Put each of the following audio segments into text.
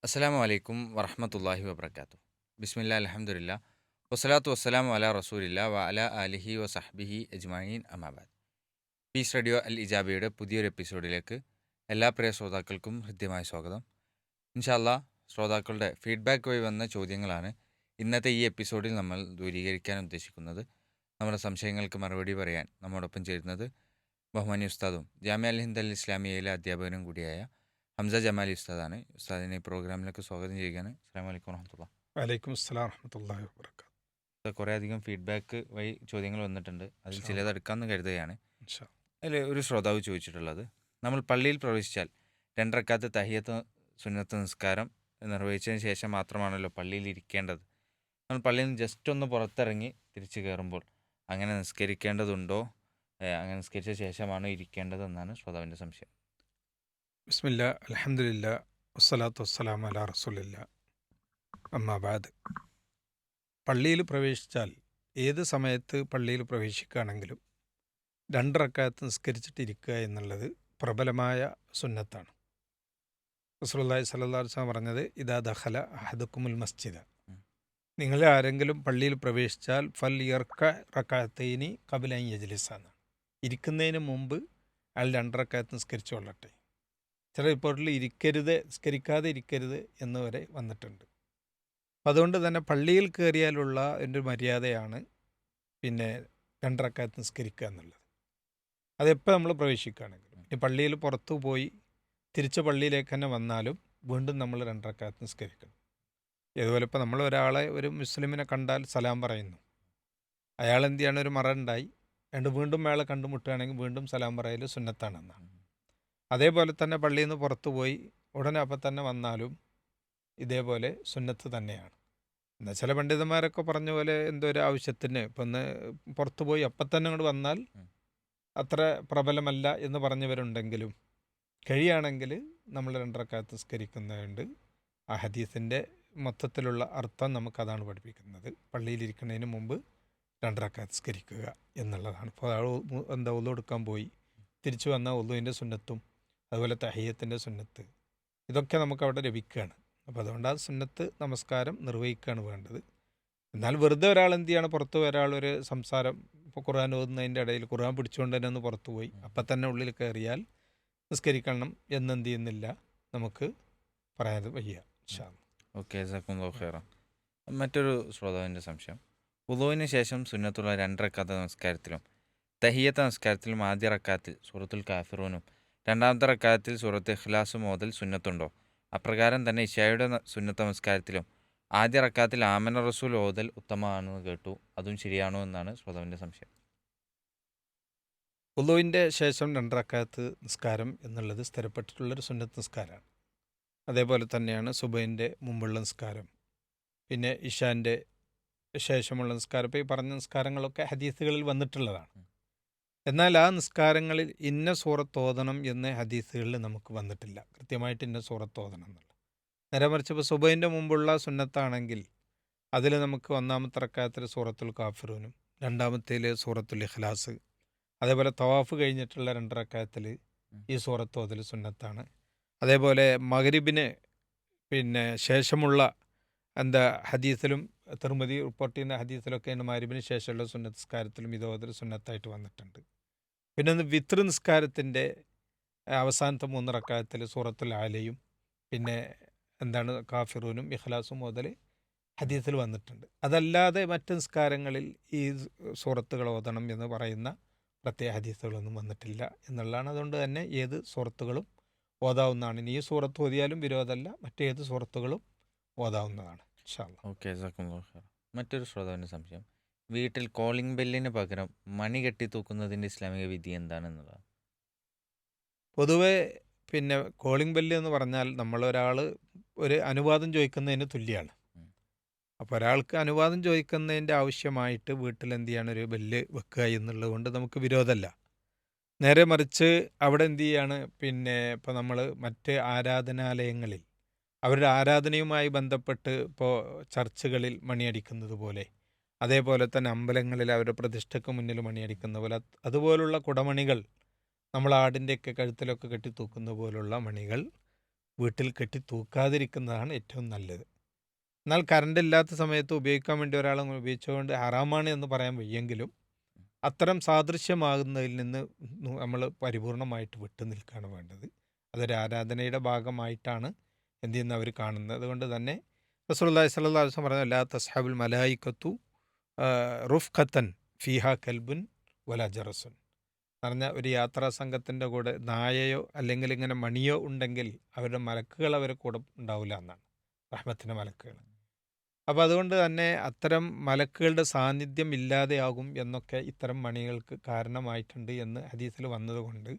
അസ്സലാമു അലൈക്കും വറഹ്മത്തുള്ളാഹി വബറകാതുഹു. ബിസ്മില്ലാ അൽഹംദുലില്ലാ വസ്സലാത്തു വസ്സലാമു അലാ റസൂലില്ലാ വ അലാ ആലിഹി വസഹ്ബിഹി അജ്മഈൻ അമ്മാ ബാദ്. പീസ് റേഡിയോ അൽ ഇജാബയുടെ പുതിയൊരു എപ്പിസോഡിലേക്ക് എല്ലാ പ്രിയ ശ്രോതാക്കൾക്കും ഹൃദ്യമായ സ്വാഗതം. ഇൻഷാ അല്ലാഹ് ശ്രോതാക്കളുടെ ഫീഡ്ബാക്ക് വഴി വന്ന ചോദ്യങ്ങളാണ് ഇന്നത്തെ ഈ എപ്പിസോഡിൽ നമ്മൾ ദൂരീകരിക്കാൻ ഉദ്ദേശിക്കുന്നത്. നമ്മുടെ സംശയങ്ങൾക്ക് മറുപടി പറയാൻ നമ്മോടൊപ്പം ചേരുന്നത് ബഹുമാന്യ ഉസ്താദും ജാമിഅ അൽ ഹിന്ദ് അൽ ഇസ്ലാമിയയിലെ അധ്യാപകനും കൂടിയായ ഹംസ ജമാലി ഉസ്താദാണ്. ഉസ്താദിനെ ഈ പ്രോഗ്രാമിലേക്ക് സ്വാഗതം ചെയ്യുകയാണ്. അസ്സലാമു അലൈക്കും വറഹ്മത്തുള്ളാഹി. വലൈക്കും അസ്സലാം വറഹ്മത്തുള്ളാഹി വബറകാതുഹു. കുറേ അധികം ഫീഡ്ബാക്ക് വഴി ചോദ്യങ്ങൾ വന്നിട്ടുണ്ട്. അതിൽ ഇൻഷാ ചിലത് അല്ലാഹ്. എടുക്കാമെന്ന് കരുതുകയാണ്. ഇൻഷാ അതിൽ ഒരു ശ്രോതാവ് ചോദിച്ചിട്ടുള്ളത്, നമ്മൾ പള്ളിയിൽ പ്രവേശിച്ചാൽ 2 റക്അത്ത് തഹിയ്യത്ത് സുന്നത്ത് നിസ്കാരം നിർവഹിച്ചതിന് ശേഷം മാത്രമാണല്ലോ പള്ളിയിൽ ഇരിക്കേണ്ടത്. നമ്മൾ പള്ളിയിൽ നിന്ന് ജസ്റ്റ് ഒന്ന് പുറത്തിറങ്ങി തിരിച്ചു കയറുമ്പോൾ അങ്ങനെ നിസ്കരിക്കേണ്ടതുണ്ടോ? അങ്ങനെ നിസ്കരിച്ച ശേഷമാണോ ഇരിക്കേണ്ടതെന്നാണ് ശ്രോതാവിൻ്റെ സംശയം. ബിസ്മില്ലാ അൽഹംദുലില്ലാ വസ്സലാത്തു വസ്സലാമു അലാ റസൂലില്ലാ അമ്മാ ബഅദ്. പള്ളിയിൽ പ്രവേശിച്ചാൽ ഏത് സമയത്ത് പള്ളിയിൽ പ്രവേശിക്കുകയാണെങ്കിലും 2 റക്അത്ത് നിസ്കരിച്ചിട്ട് ഇരിക്കുക എന്നുള്ളത് പ്രബലമായ സുന്നത്താണ്. റസൂലുള്ളാഹി സ്വല്ലല്ലാഹു അലൈഹി വസല്ലം പറഞ്ഞത് ഇദാ ദഖല അഹദുക്കുമുൽ മസ്ജിദ, ഉം. നിങ്ങൾ ആരെങ്കിലും പള്ളിയിൽ പ്രവേശിച്ചാൽ ഫൽ യർക റക്അത്തൈനി ഖബ്ല അൻ യജ്ലിസ എന്നാണ്. ഇരിക്കുന്നതിന് മുമ്പ് അയാൾ 2 റക്അത്ത് നിസ്കരിച്ചു കൊള്ളട്ടെ. ചില റിപ്പോർട്ടിൽ ഇരിക്കരുത്, നിസ്കരിക്കാതെ ഇരിക്കരുത് എന്ന് വരെ വന്നിട്ടുണ്ട്. അപ്പം അതുകൊണ്ട് തന്നെ പള്ളിയിൽ കയറിയാലുള്ള ഒരു മര്യാദയാണ് പിന്നെ 2 റക്അത്ത് നിസ്കരിക്കുക എന്നുള്ളത്. അതെപ്പോൾ നമ്മൾ പ്രവേശിക്കുകയാണെങ്കിലും, ഈ പള്ളിയിൽ പുറത്തു പോയി തിരിച്ച് പള്ളിയിലേക്ക് തന്നെ വന്നാലും വീണ്ടും നമ്മൾ 2 റക്അത്ത് നിസ്കരിക്കണം. ഇതുപോലെ ഇപ്പോൾ നമ്മൾ ഒരാളെ, ഒരു മുസ്ലിമിനെ കണ്ടാൽ സലാം പറയുന്നു, അയാൾ എന്ത് ചെയ്യണം, ഒരു മറ ഉണ്ടായി വീണ്ടും അയാളെ കണ്ടുമുട്ടുകയാണെങ്കിൽ വീണ്ടും സലാം പറയൽ സുന്നത്താണെന്നാണ്. അതേപോലെ തന്നെ പള്ളിയിൽ നിന്ന് പുറത്തു പോയി ഉടനെ അപ്പം തന്നെ വന്നാലും ഇതേപോലെ സുന്നത്ത് തന്നെയാണ്. എന്നാൽ ചില പണ്ഡിതന്മാരൊക്കെ പറഞ്ഞ പോലെ എന്തോ ഒരു ആവശ്യത്തിന് ഇപ്പം ഒന്ന് പുറത്തു പോയി അപ്പം തന്നെ അങ്ങോട്ട് വന്നാൽ അത്ര പ്രബലമല്ല എന്ന് പറഞ്ഞവരുണ്ടെങ്കിലും കഴിയുകയാണെങ്കിൽ നമ്മൾ 2 റക്അത്ത് നിസ്കരിക്കുന്നതുകൊണ്ട് ആ ഹദീസിൻ്റെ മൊത്തത്തിലുള്ള അർത്ഥം നമുക്കതാണ് പഠിപ്പിക്കുന്നത്. പള്ളിയിലിരിക്കുന്നതിന് മുമ്പ് 2 റക്അത്ത് നിസ്കരിക്കുക എന്നുള്ളതാണ്. ഇപ്പോൾ ആൾ ഒളു എടുക്കാൻ പോയി തിരിച്ചു വന്ന ഒളുവിൻ്റെ സുന്നത്തും അതുപോലെ തഹിയ്യത്തിൻ്റെ സുന്നത്ത് ഇതൊക്കെ നമുക്കവിടെ ലഭിക്കുകയാണ്. അപ്പോൾ അതുകൊണ്ട് ആ സുന്നത്ത് നമസ്കാരം നിർവഹിക്കുകയാണ് വേണ്ടത്. എന്നാൽ വെറുതെ ഒരാൾ എന്ത് ചെയ്യാണ്, പുറത്ത് ഒരാളൊരു സംസാരം, ഇപ്പോൾ ഖുർആൻ ഓതുന്നതിൻ്റെ ഇടയിൽ ഖുർആൻ പിടിച്ചുകൊണ്ട് തന്നെ ഒന്ന് പുറത്തു പോയി അപ്പം തന്നെ ഉള്ളിൽ കയറിയാൽ നിസ്കരിക്കണം എന്നെന്ത് ചെയ്യുന്നില്ല, നമുക്ക് പറയാതെ വയ്യ. ഇൻഷാ അല്ലാഹ്. ഓക്കെ, ജസാക്കുമുല്ലാഹു ഖൈറൻ. മറ്റൊരു ശ്രോതാവിൻ്റെ സംശയം, വുളൂവിന് ശേഷം സുന്നത്തുള്ള 2 റക്അത്ത് നമസ്കാരത്തിലും തഹിയ്യത്ത് നമസ്കാരത്തിലും ആദ്യ റക്അത്തിൽ സൂറത്തുൽ കാഫിറൂനും രണ്ടാമത്തെ റക്അത്തിൽ സൂറത്ത് ഇഖ്ലാസും ഓതൽ സുന്നത്തുണ്ടോ? അപ്രകാരം തന്നെ ഇശായുടെ സുന്നത്ത് നമസ്കാരത്തിലും ആദ്യ റക്അത്തിൽ ആമന റസൂൽ ഓതൽ ഉത്തമമാണെന്ന് കേട്ടു. അതും ശരിയാണോ എന്നാണ് ശ്രോതാവിൻ്റെ സംശയം. വുളുവിൻ്റെ ശേഷം 2 റക്അത്ത് നിസ്കാരം എന്നുള്ളത് സ്ഥിരപ്പെട്ടിട്ടുള്ളൊരു സുന്നത്ത് നിസ്കാരമാണ്. അതേപോലെ തന്നെയാണ് സുബഹിൻ്റെ മുമ്പുള്ള നിസ്കാരം, പിന്നെ ഇഷാൻ്റെ ശേഷമുള്ള നിസ്കാരം. ഇപ്പോൾ ഈ പറഞ്ഞ നിസ്കാരങ്ങളൊക്കെ ഹദീസുകളിൽ വന്നിട്ടുള്ളതാണ്. എന്നാൽ ആ നിസ്കാരങ്ങളിൽ ഇന്ന സൂറത്ത് ഓതണം എന്ന് ഹദീസുകളിൽ നമുക്ക് വന്നിട്ടില്ല, കൃത്യമായിട്ട് ഇന്ന സൂറത്ത് ഓതണം എന്നുള്ള. നേരെ മറിച്ച് ഇപ്പോൾ സുബഹിൻ്റെ മുമ്പുള്ള സുന്നത്താണെങ്കിൽ അതിൽ നമുക്ക് 1-ാമത്തെ റക്അത്തിൽ സൂറത്തുൽ കാഫിറൂനും 2-ാമത്തേൽ സൂറത്തുൽ ഇഖ്ലാസ്, അതേപോലെ തവാഫ് കഴിഞ്ഞിട്ടുള്ള 2 റക്അത്തിൽ ഈ സൂറത്ത് ഓതൽ സുന്നത്താണ്. അതേപോലെ മഗ്രിബിന് പിന്നെ ശേഷമുള്ള ഹദീസിലും തിർമിദി റിപ്പോർട്ട് ചെയ്യുന്ന ഹദീസിലൊക്കെ മഗ്രിബിന് ശേഷമുള്ള സുന്നത്ത് നിസ്കാരത്തിലും ഇത് ഓതൽ സുന്നത്തായിട്ട് വന്നിട്ടുണ്ട്. പിന്നെ ഒന്ന് വിത്ർ നിസ്കാരത്തിൻ്റെ അവസാനത്തെ 3 റക്അത്തിൽ സൂറത്തുൽ ആലയും പിന്നെ കാഫിറൂനും ഇഖ്ലാസും മുതൽ ഹദീസിൽ വന്നിട്ടുണ്ട്. അതല്ലാതെ മറ്റ് നിസ്കാരങ്ങളിൽ ഈ സൂറത്തുകൾ ഓതണം എന്ന് പറയുന്ന പ്രത്യേക ഹദീസുകളൊന്നും വന്നിട്ടില്ല എന്നുള്ളതാണ്. അതുകൊണ്ട് തന്നെ ഏത് സൂറത്തുകളും ഓതാവുന്നതാണ്. ഇനി ഈ സൂറത്ത് ഓതിയാലും വിരോധമല്ല, മറ്റേത് സൂറത്തുകളും ഓതാവുന്നതാണ്. ഇൻഷാ അല്ലാഹ്. ഓക്കെ, ജസാക്കുമുല്ലാഹു ഖൈറൻ. മറ്റൊരു ശ്രോതാവിൻ്റെ സംശയം, വീട്ടിൽ കോളിംഗ് ബെല്ലിന് പകരം മണി കെട്ടി തൂക്കുന്നതിൻ്റെ ഇസ്ലാമിക വിധി എന്താണെന്നുള്ളതാണ്. പൊതുവെ പിന്നെ കോളിംഗ് ബെല്ല് എന്ന് പറഞ്ഞാൽ നമ്മളൊരാൾ ഒരു അനുവാദം ചോദിക്കുന്നതിന് തുല്യമാണ്. അപ്പോൾ ഒരാൾക്ക് അനുവാദം ചോദിക്കുന്നതിൻ്റെ ആവശ്യമായിട്ട് വീട്ടിൽ എന്ത് ചെയ്യാണ്, ഒരു ബെല്ല് വെക്കുക എന്നുള്ളത് കൊണ്ട് നമുക്ക് വിരോധമല്ല. നേരെ മറിച്ച് അവിടെ എന്ത് ചെയ്യാണ്, പിന്നെ ഇപ്പോൾ നമ്മൾ മറ്റ് ആരാധനാലയങ്ങളിൽ അവരുടെ ആരാധനയുമായി ബന്ധപ്പെട്ട് ഇപ്പോൾ ചർച്ചുകളിൽ മണിയടിക്കുന്നത് പോലെ, അതേപോലെ തന്നെ അമ്പലങ്ങളിൽ അവരുടെ പ്രതിഷ്ഠയ്ക്ക് മുന്നിൽ മണിയടിക്കുന്ന പോലെ, അതുപോലുള്ള കുടമണികൾ നമ്മൾ ആടിൻ്റെയൊക്കെ കഴുത്തിലൊക്കെ കെട്ടി തൂക്കുന്ന പോലുള്ള മണികൾ വീട്ടിൽ കെട്ടി തൂക്കാതിരിക്കുന്നതാണ് ഏറ്റവും നല്ലത്. എന്നാൽ കറണ്ട് ഇല്ലാത്ത സമയത്ത് ഉപയോഗിക്കാൻ വേണ്ടി ഒരാൾ ഉപയോഗിച്ചുകൊണ്ട് ഹറാമാണ് എന്ന് പറയാൻ വയ്യെങ്കിലും അത്തരം സാദൃശ്യമാകുന്നതിൽ നിന്ന് നമ്മൾ പരിപൂർണമായിട്ട് വിട്ടു നിൽക്കുകയാണ് വേണ്ടത്. അതൊരു ആരാധനയുടെ ഭാഗമായിട്ടാണ് എന്ത് ചെയ്യുന്നത് അവർ കാണുന്നത്. അതുകൊണ്ട് തന്നെ റസൂലുള്ളാഹി സ്വല്ലല്ലാഹു അലൈഹി വസല്ലം പറഞ്ഞു, ലാ തസ്ഹബുൽ മലായിക്കത്തു റുഫ്ഖത്തൻ ഫീഹ കൽബുൻ വലാ ജറസുൻ. പറഞ്ഞാൽ ഒരു യാത്രാ സംഘത്തിൻ്റെ കൂടെ നായയോ അല്ലെങ്കിൽ ഇങ്ങനെ മണിയോ ഉണ്ടെങ്കിൽ അവരുടെ മലക്കുകൾ അവരെ കൂടെ ഉണ്ടാവില്ല എന്നാണ്, റഹ്മത്തിൻ്റെ മലക്കുകൾ. അപ്പോൾ അതുകൊണ്ട് തന്നെ അത്തരം മലക്കുകളുടെ സാന്നിധ്യം ഇല്ലാതെയാകും എന്നൊക്കെ ഇത്തരം മണികൾക്ക് കാരണമായിട്ടുണ്ട് എന്ന് ഹദീസിൽ വന്നതുകൊണ്ട്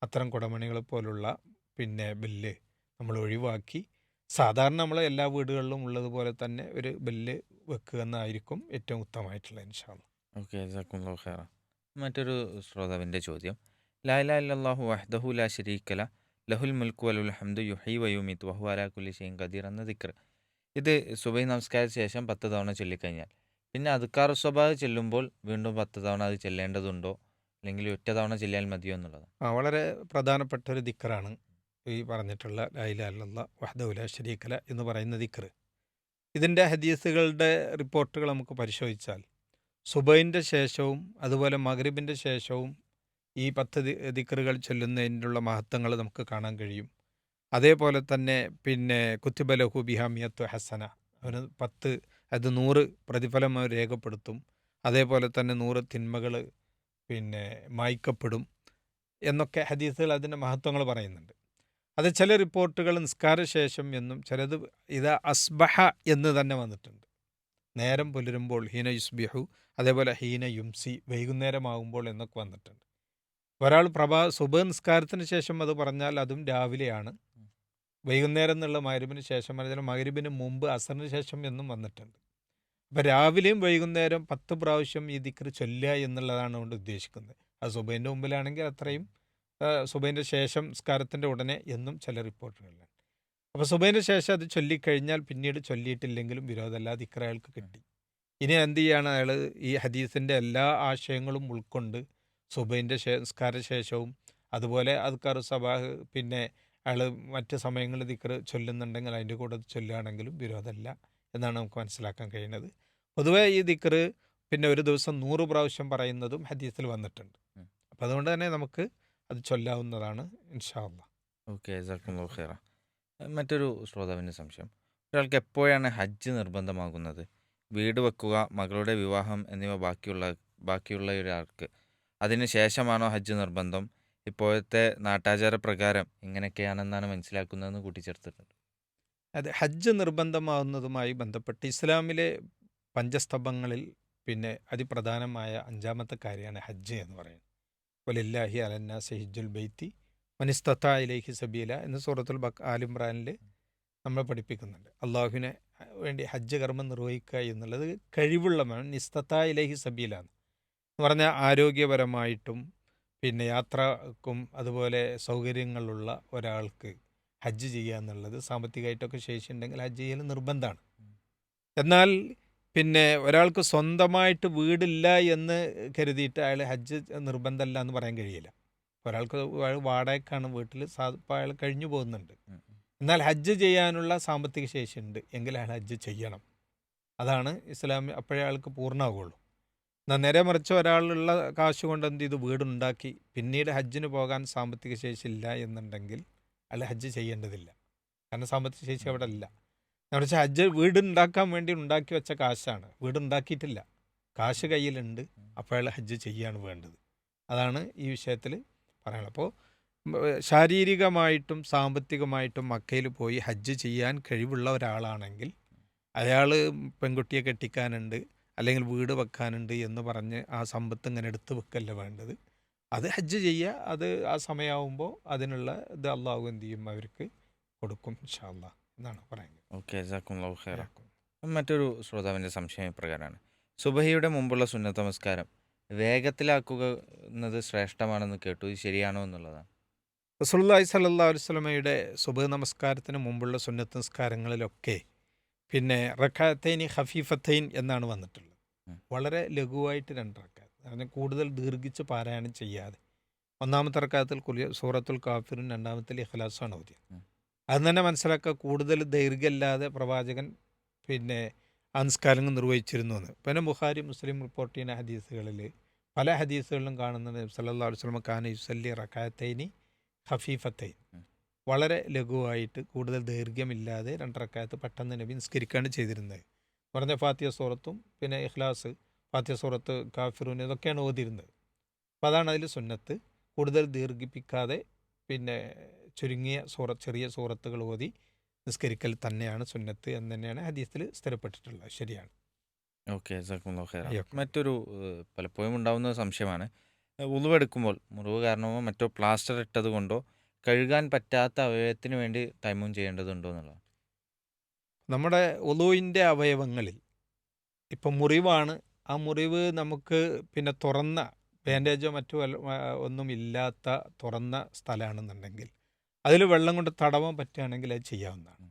അത്തരം കുടമണികൾ പോലുള്ള ബെല്ല് നമ്മൾ ഒഴിവാക്കി സാധാരണ നമ്മൾ എല്ലാ വീടുകളിലും ഉള്ളതുപോലെ തന്നെ ഒരു ബെല്ല് വെക്കുക എന്നായിരിക്കും ഏറ്റവും ഉത്തമമായിട്ടുള്ള ഇൻഷാ അല്ലാഹ്. ഓക്കെ, ജസാക്കുമുല്ലാഹു ഖൈറ. മറ്റൊരു ശ്രോതാവിൻ്റെ ചോദ്യം, ലാ ഇലാഹ ഇല്ലല്ലാഹു വഹ്ദഹു ലാ ശരീക ലഹ് ലഹുൽ മുൽക്കു വലഹുൽ ഹംദു യുഹ്യി വയുമീതു വഹുവ അലാ കുല്ലി ഷൈഇൻ ഖദീർ എന്ന ദിക്ർ ഇത് സുബഹി നമസ്കാരത്തിന് ശേഷം 10 തവണ ചൊല്ലിക്കഴിഞ്ഞാൽ പിന്നെ അദ്കാറു സ്വബാഹ് ചെല്ലുമ്പോൾ വീണ്ടും 10 തവണ അത് ചെല്ലേണ്ടതുണ്ടോ, അല്ലെങ്കിൽ ഒറ്റ തവണ ചെല്ലിയാൽ മതിയോ എന്നുള്ളതാണ്. വളരെ പ്രധാനപ്പെട്ട ഒരു ദിക്റാണ് ഈ പറഞ്ഞിട്ടുള്ള ലാ ഇലാഹ ഇല്ലല്ലാഹ് വഹ്ദഹു ലാ ശരീക ലഹ് എന്ന് പറയുന്ന ദിക്ർ. ഇതിൻ്റെ ഹദീസുകളുടെ റിപ്പോർട്ടുകൾ നമുക്ക് പരിശോധിച്ചാൽ സുബഹിൻ്റെ ശേഷവും അതുപോലെ മഗ്രിബിൻ്റെ ശേഷവും ഈ 10 ദിക്റുകൾ ചൊല്ലുന്നതിനുള്ള മഹത്വങ്ങൾ നമുക്ക് കാണാൻ കഴിയും. അതേപോലെ തന്നെ കുത്തിബ ലഹു ബിഹാ മിയത്തു ഹസന, അവന് 10 അത് 100 പ്രതിഫലം അവർ രേഖപ്പെടുത്തും. അതേപോലെ തന്നെ 100 തിന്മകൾ മായ്ക്കപ്പെടും എന്നൊക്കെ ഹദീസുകൾ അതിൻ്റെ മഹത്വങ്ങൾ പറയുന്നുണ്ട്. അത് ചില റിപ്പോർട്ടുകൾ നിസ്കാരശേഷം എന്നും, ചിലത് ഇതാ അസ്ബഹ എന്ന് തന്നെ വന്നിട്ടുണ്ട്, നേരം പുലരുമ്പോൾ ഹീന യുസ്ബിഹു, അതേപോലെ ഹീന യുംസി വൈകുന്നേരമാകുമ്പോൾ എന്നൊക്കെ വന്നിട്ടുണ്ട്. ഒരാൾ സുബഹ് നിസ്കാരത്തിന് ശേഷം അത് പറഞ്ഞാൽ അതും രാവിലെയാണ്, വൈകുന്നേരം എന്നുള്ള മഗ്രിബിന് ശേഷം പറഞ്ഞാൽ മഗ്രിബിന് മുമ്പ് അസറിന് ശേഷം എന്നും വന്നിട്ടുണ്ട്. അപ്പോൾ രാവിലെയും വൈകുന്നേരം 10 പ്രാവശ്യം ഈ ദിക്ർ ചൊല്ലുക എന്നുള്ളതാണ് കൊണ്ട് ഉദ്ദേശിക്കുന്നത്. അത് സുബഹിൻ്റെ മുമ്പിലാണെങ്കിൽ അത്രയും, സുബഹിൻ്റെ ശേഷം നിസ്കാരത്തിൻ്റെ ഉടനെ എന്നും ചില റിപ്പോർട്ടുകളിലാണ്. അപ്പോൾ സുബഹിൻ്റെ ശേഷം അത് ചൊല്ലിക്കഴിഞ്ഞാൽ പിന്നീട് ചൊല്ലിയിട്ടില്ലെങ്കിലും വിരോധമല്ല, ദിക്ർ അയാൾക്ക് കിട്ടി. ഇനി എന്ത് ചെയ്യാണ് അയാൾ ഈ ഹദീസിൻ്റെ എല്ലാ ആശയങ്ങളും ഉൾക്കൊണ്ട് സുബഹിൻ്റെ നിസ്കാരശേഷവും അതുപോലെ അദ്കാറു സബാഹ് അയാൾ മറ്റ് സമയങ്ങളിൽ ദിക്ർ ചൊല്ലുന്നുണ്ടെങ്കിൽ അതിൻ്റെ കൂടെ ചൊല്ലുകയാണെങ്കിലും വിരോധമല്ല എന്നാണ് നമുക്ക് മനസ്സിലാക്കാൻ കഴിയുന്നത്. പൊതുവേ ഈ ദിക്ർ ഒരു ദിവസം 100 പ്രാവശ്യം പറയുന്നതും ഹദീസിൽ വന്നിട്ടുണ്ട്. അപ്പം അതുകൊണ്ട് തന്നെ നമുക്ക് അത് ചൊല്ലാവുന്നതാണ് ഇൻഷാ അല്ലാഹ്. ഓക്കെ, ജസാക്കുമുല്ലാഹു ഖൈറ. മറ്റൊരു ശ്രോതാവിൻ്റെ സംശയം, ഒരാൾക്ക് എപ്പോഴാണ് ഹജ്ജ് നിർബന്ധമാകുന്നത്? വീട് വെക്കുക, മകളുടെ വിവാഹം എന്നിവ ബാക്കിയുള്ള ഒരാൾക്ക് അതിന് ശേഷമാണോ ഹജ്ജ് നിർബന്ധം? ഇപ്പോഴത്തെ നാട്ടാചാര പ്രകാരം ഇങ്ങനെയൊക്കെയാണെന്നാണ് മനസ്സിലാക്കുന്നതെന്ന് കൂട്ടിച്ചേർത്തിട്ടുണ്ട്. അത് ഹജ്ജ് നിർബന്ധമാവുന്നതുമായി ബന്ധപ്പെട്ട് ഇസ്ലാമിലെ പഞ്ചസ്തംഭങ്ങളിൽ അതിപ്രധാനമായ 5-ാമത്തെ കാര്യമാണ് ഹജ്ജ് എന്ന് പറയുന്നത്. വലില്ലാഹി അലന്നാസി ഹിജ്ജുൽ ബൈത്തി മനിസ്തത്താ ഇലൈഹി സബീല എന്ന് സൂറത്തുൽ ആലിംറാനിൽ നമ്മൾ പഠിപ്പിക്കുന്നുണ്ട്. അള്ളാഹുവിനെ വേണ്ടി ഹജ്ജ് കർമ്മം നിർവഹിക്കുക എന്നുള്ളത് കഴിവുള്ളവൻ നിസ്തത്താ ഇലൈഹി സബീല എന്ന് പറഞ്ഞാൽ ആരോഗ്യപരമായിട്ടും യാത്രക്കും അതുപോലെ സൗകര്യങ്ങളുള്ള ഒരാൾക്ക് ഹജ്ജ് ചെയ്യുക എന്നുള്ളത്, സാമ്പത്തികമായിട്ടൊക്കെ ശേഷിയുണ്ടെങ്കിൽ ഹജ്ജ് ചെയ്യൽ നിർബന്ധമാണ്. എന്നാൽ ഒരാൾക്ക് സ്വന്തമായിട്ട് വീടില്ല എന്ന് കരുതിയിട്ട് അയാൾ ഹജ്ജ് നിർബന്ധമല്ല എന്ന് പറയാൻ കഴിയില്ല. ഒരാൾക്ക് വാടകയ്ക്കാണ് വീട്ടിൽ, അയാൾ കഴിഞ്ഞു പോകുന്നുണ്ട്, എന്നാൽ ഹജ്ജ് ചെയ്യാനുള്ള സാമ്പത്തിക ശേഷിയുണ്ട് എങ്കിൽ അയാൾ ഹജ്ജ് ചെയ്യണം. അതാണ് ഇസ്ലാം, അപ്പോഴേ അയാൾക്ക് പൂർണ്ണമാകുള്ളൂ. എന്നാൽ നേരെ മറിച്ച് ഒരാളുള്ള കാശ് കൊണ്ട് എന്ത് ചെയ്തു വീടുണ്ടാക്കി പിന്നീട് ഹജ്ജിന് പോകാൻ സാമ്പത്തിക ശേഷി ഇല്ല എന്നുണ്ടെങ്കിൽ അയാൾ ഹജ്ജ് ചെയ്യേണ്ടതില്ല, കാരണം സാമ്പത്തിക ശേഷി അവിടെ ഇല്ല. മറിച്ച് ഹജ്ജ് വീടുണ്ടാക്കാൻ വേണ്ടി ഉണ്ടാക്കി വെച്ച കാശാണ്, വീടുണ്ടാക്കിയിട്ടില്ല, കാശ് കയ്യിലുണ്ട്, അപ്പോൾ അയാൾ ഹജ്ജ് ചെയ്യാണ് വേണ്ടത്. അതാണ് ഈ വിഷയത്തിൽ പറയാനുള്ളത്. അപ്പോൾ ശാരീരികമായിട്ടും സാമ്പത്തികമായിട്ടും മക്കയിൽ പോയി ഹജ്ജ് ചെയ്യാൻ കഴിവുള്ള ഒരാളാണെങ്കിൽ അയാൾ പെൺകുട്ടിയെ കെട്ടിക്കാനുണ്ട് അല്ലെങ്കിൽ വീട് വെക്കാനുണ്ട് എന്ന് പറഞ്ഞ് ആ സമ്പത്ത് ഇങ്ങനെ എടുത്ത് വെക്കല്ല വേണ്ടത്. അത് ഹജ്ജ് ചെയ്യുക, അത് ആ സമയമാകുമ്പോൾ അതിനുള്ള ഇത് അള്ളാഹു എന്ത് ചെയ്യും, അവർക്ക് കൊടുക്കും ഇൻഷാ അല്ലാഹ് എന്നാണ് പറയുന്നത്. ഓക്കെ, ജസാക്കുമുല്ലാഹു ഖൈറ. മറ്റൊരു ശ്രോതാവിൻ്റെ സംശയം ഇപ്രകാരമാണ്, സുബഹിയുടെ മുമ്പുള്ള സുന്നത്ത് നമസ്കാരം വേഗത്തിലാക്കുന്നത് ശ്രേഷ്ഠമാണെന്ന് കേട്ടു, ഇത് ശരിയാണോ എന്നുള്ളതാണ്. റസൂലുള്ളാഹി സ്വല്ലല്ലാഹു അലൈഹി വസല്ലമയുടെ സുബഹ് നമസ്കാരത്തിന് മുമ്പുള്ള സുന്നത്ത് നമസ്കാരങ്ങളിലൊക്കെ റക്അത്തൈനി ഖഫീഫത്തൈൻ എന്നാണ് വന്നിട്ടുള്ളത്. വളരെ ലഘുവായിട്ട് 2 റക്അത്ത്, അതിന് കൂടുതൽ ദീർഘിച്ച് പാരായണം ചെയ്യാതെ. 1-ാമത്തെ റക്അത്തിൽ സൂറത്തുൽ കാഫിറും 2-ാമത്തിൽ ഇഖ്ലാസുമാണ് ഓതിയത്. അത് തന്നെ മനസ്സിലാക്കുക, കൂടുതൽ ദൈർഘ്യമില്ലാതെ പ്രവാചകൻ പിന്നെ ആ നിസ്കാരങ്ങൾ നിർവഹിച്ചിരുന്നു എന്ന്. പിന്നെ ബുഖാരി മുസ്ലിം റിപ്പോർട്ട് ചെയ്യുന്ന ഹദീസുകളിൽ പല ഹദീസുകളിലും കാണുന്നത് സല്ലല്ലാഹു അലൈഹി വസല്ലം കാന യുസല്ലി റകഅത്തൈനി ഖഫീഫത്തൈൻ, ഉം. വളരെ ലഘുവായിട്ട് കൂടുതൽ ദൈർഘ്യമില്ലാതെ 2 റക്അത്ത് പെട്ടെന്ന് നബി നിസ്കരിക്കുകയാണ് ചെയ്തിരുന്നത്. പറഞ്ഞ ഫാത്തിഹ സൂറത്തും പിന്നെ ഇഖ്ലാസ്, ഫാത്തിഹ സൂറത്ത്, കാഫിറൂൻ, ഇതൊക്കെയാണ് ഓതിയിരുന്നത്. അപ്പോൾ അതാണ് അതിൽ സുന്നത്ത്. കൂടുതൽ ദീർഘിപ്പിക്കാതെ പിന്നെ ചുരുങ്ങിയ ചെറിയ സൂറത്തുകൾ ഓതി നിസ്കരിക്കൽ തന്നെയാണ് സുന്നത്ത് എന്ന് തന്നെയാണ് ഹദീസിൽ സ്ഥിരപ്പെട്ടിട്ടുള്ളത്. ശരിയാണ്. ഓക്കെ, ജസാക്കുമുല്ലാഹു ഖൈറ. അയ്യോ. മറ്റൊരു പലപ്പോഴും ഉണ്ടാവുന്ന സംശയമാണ്, ഉളുവെടുക്കുമ്പോൾ മുറിവ് കാരണമോ മറ്റോ പ്ലാസ്റ്റർ ഇട്ടത് കൊണ്ടോ കഴുകാൻ പറ്റാത്ത അവയവത്തിന് വേണ്ടി തൈമൂം ചെയ്യേണ്ടതുണ്ടോ എന്നുള്ളത്. നമ്മുടെ ഒളുവിൻ്റെ അവയവങ്ങളിൽ ഇപ്പം മുറിവാണ്, ആ മുറിവ് നമുക്ക് പിന്നെ തുറന്ന ബാൻഡേജോ മറ്റോ ഒന്നും ഇല്ലാത്ത തുറന്ന സ്ഥലമാണെന്നുണ്ടെങ്കിൽ അതിൽ വെള്ളം കൊണ്ട് തടവാൻ പറ്റുകയാണെങ്കിൽ അത് ചെയ്യാവുന്നതാണ്. ഉം.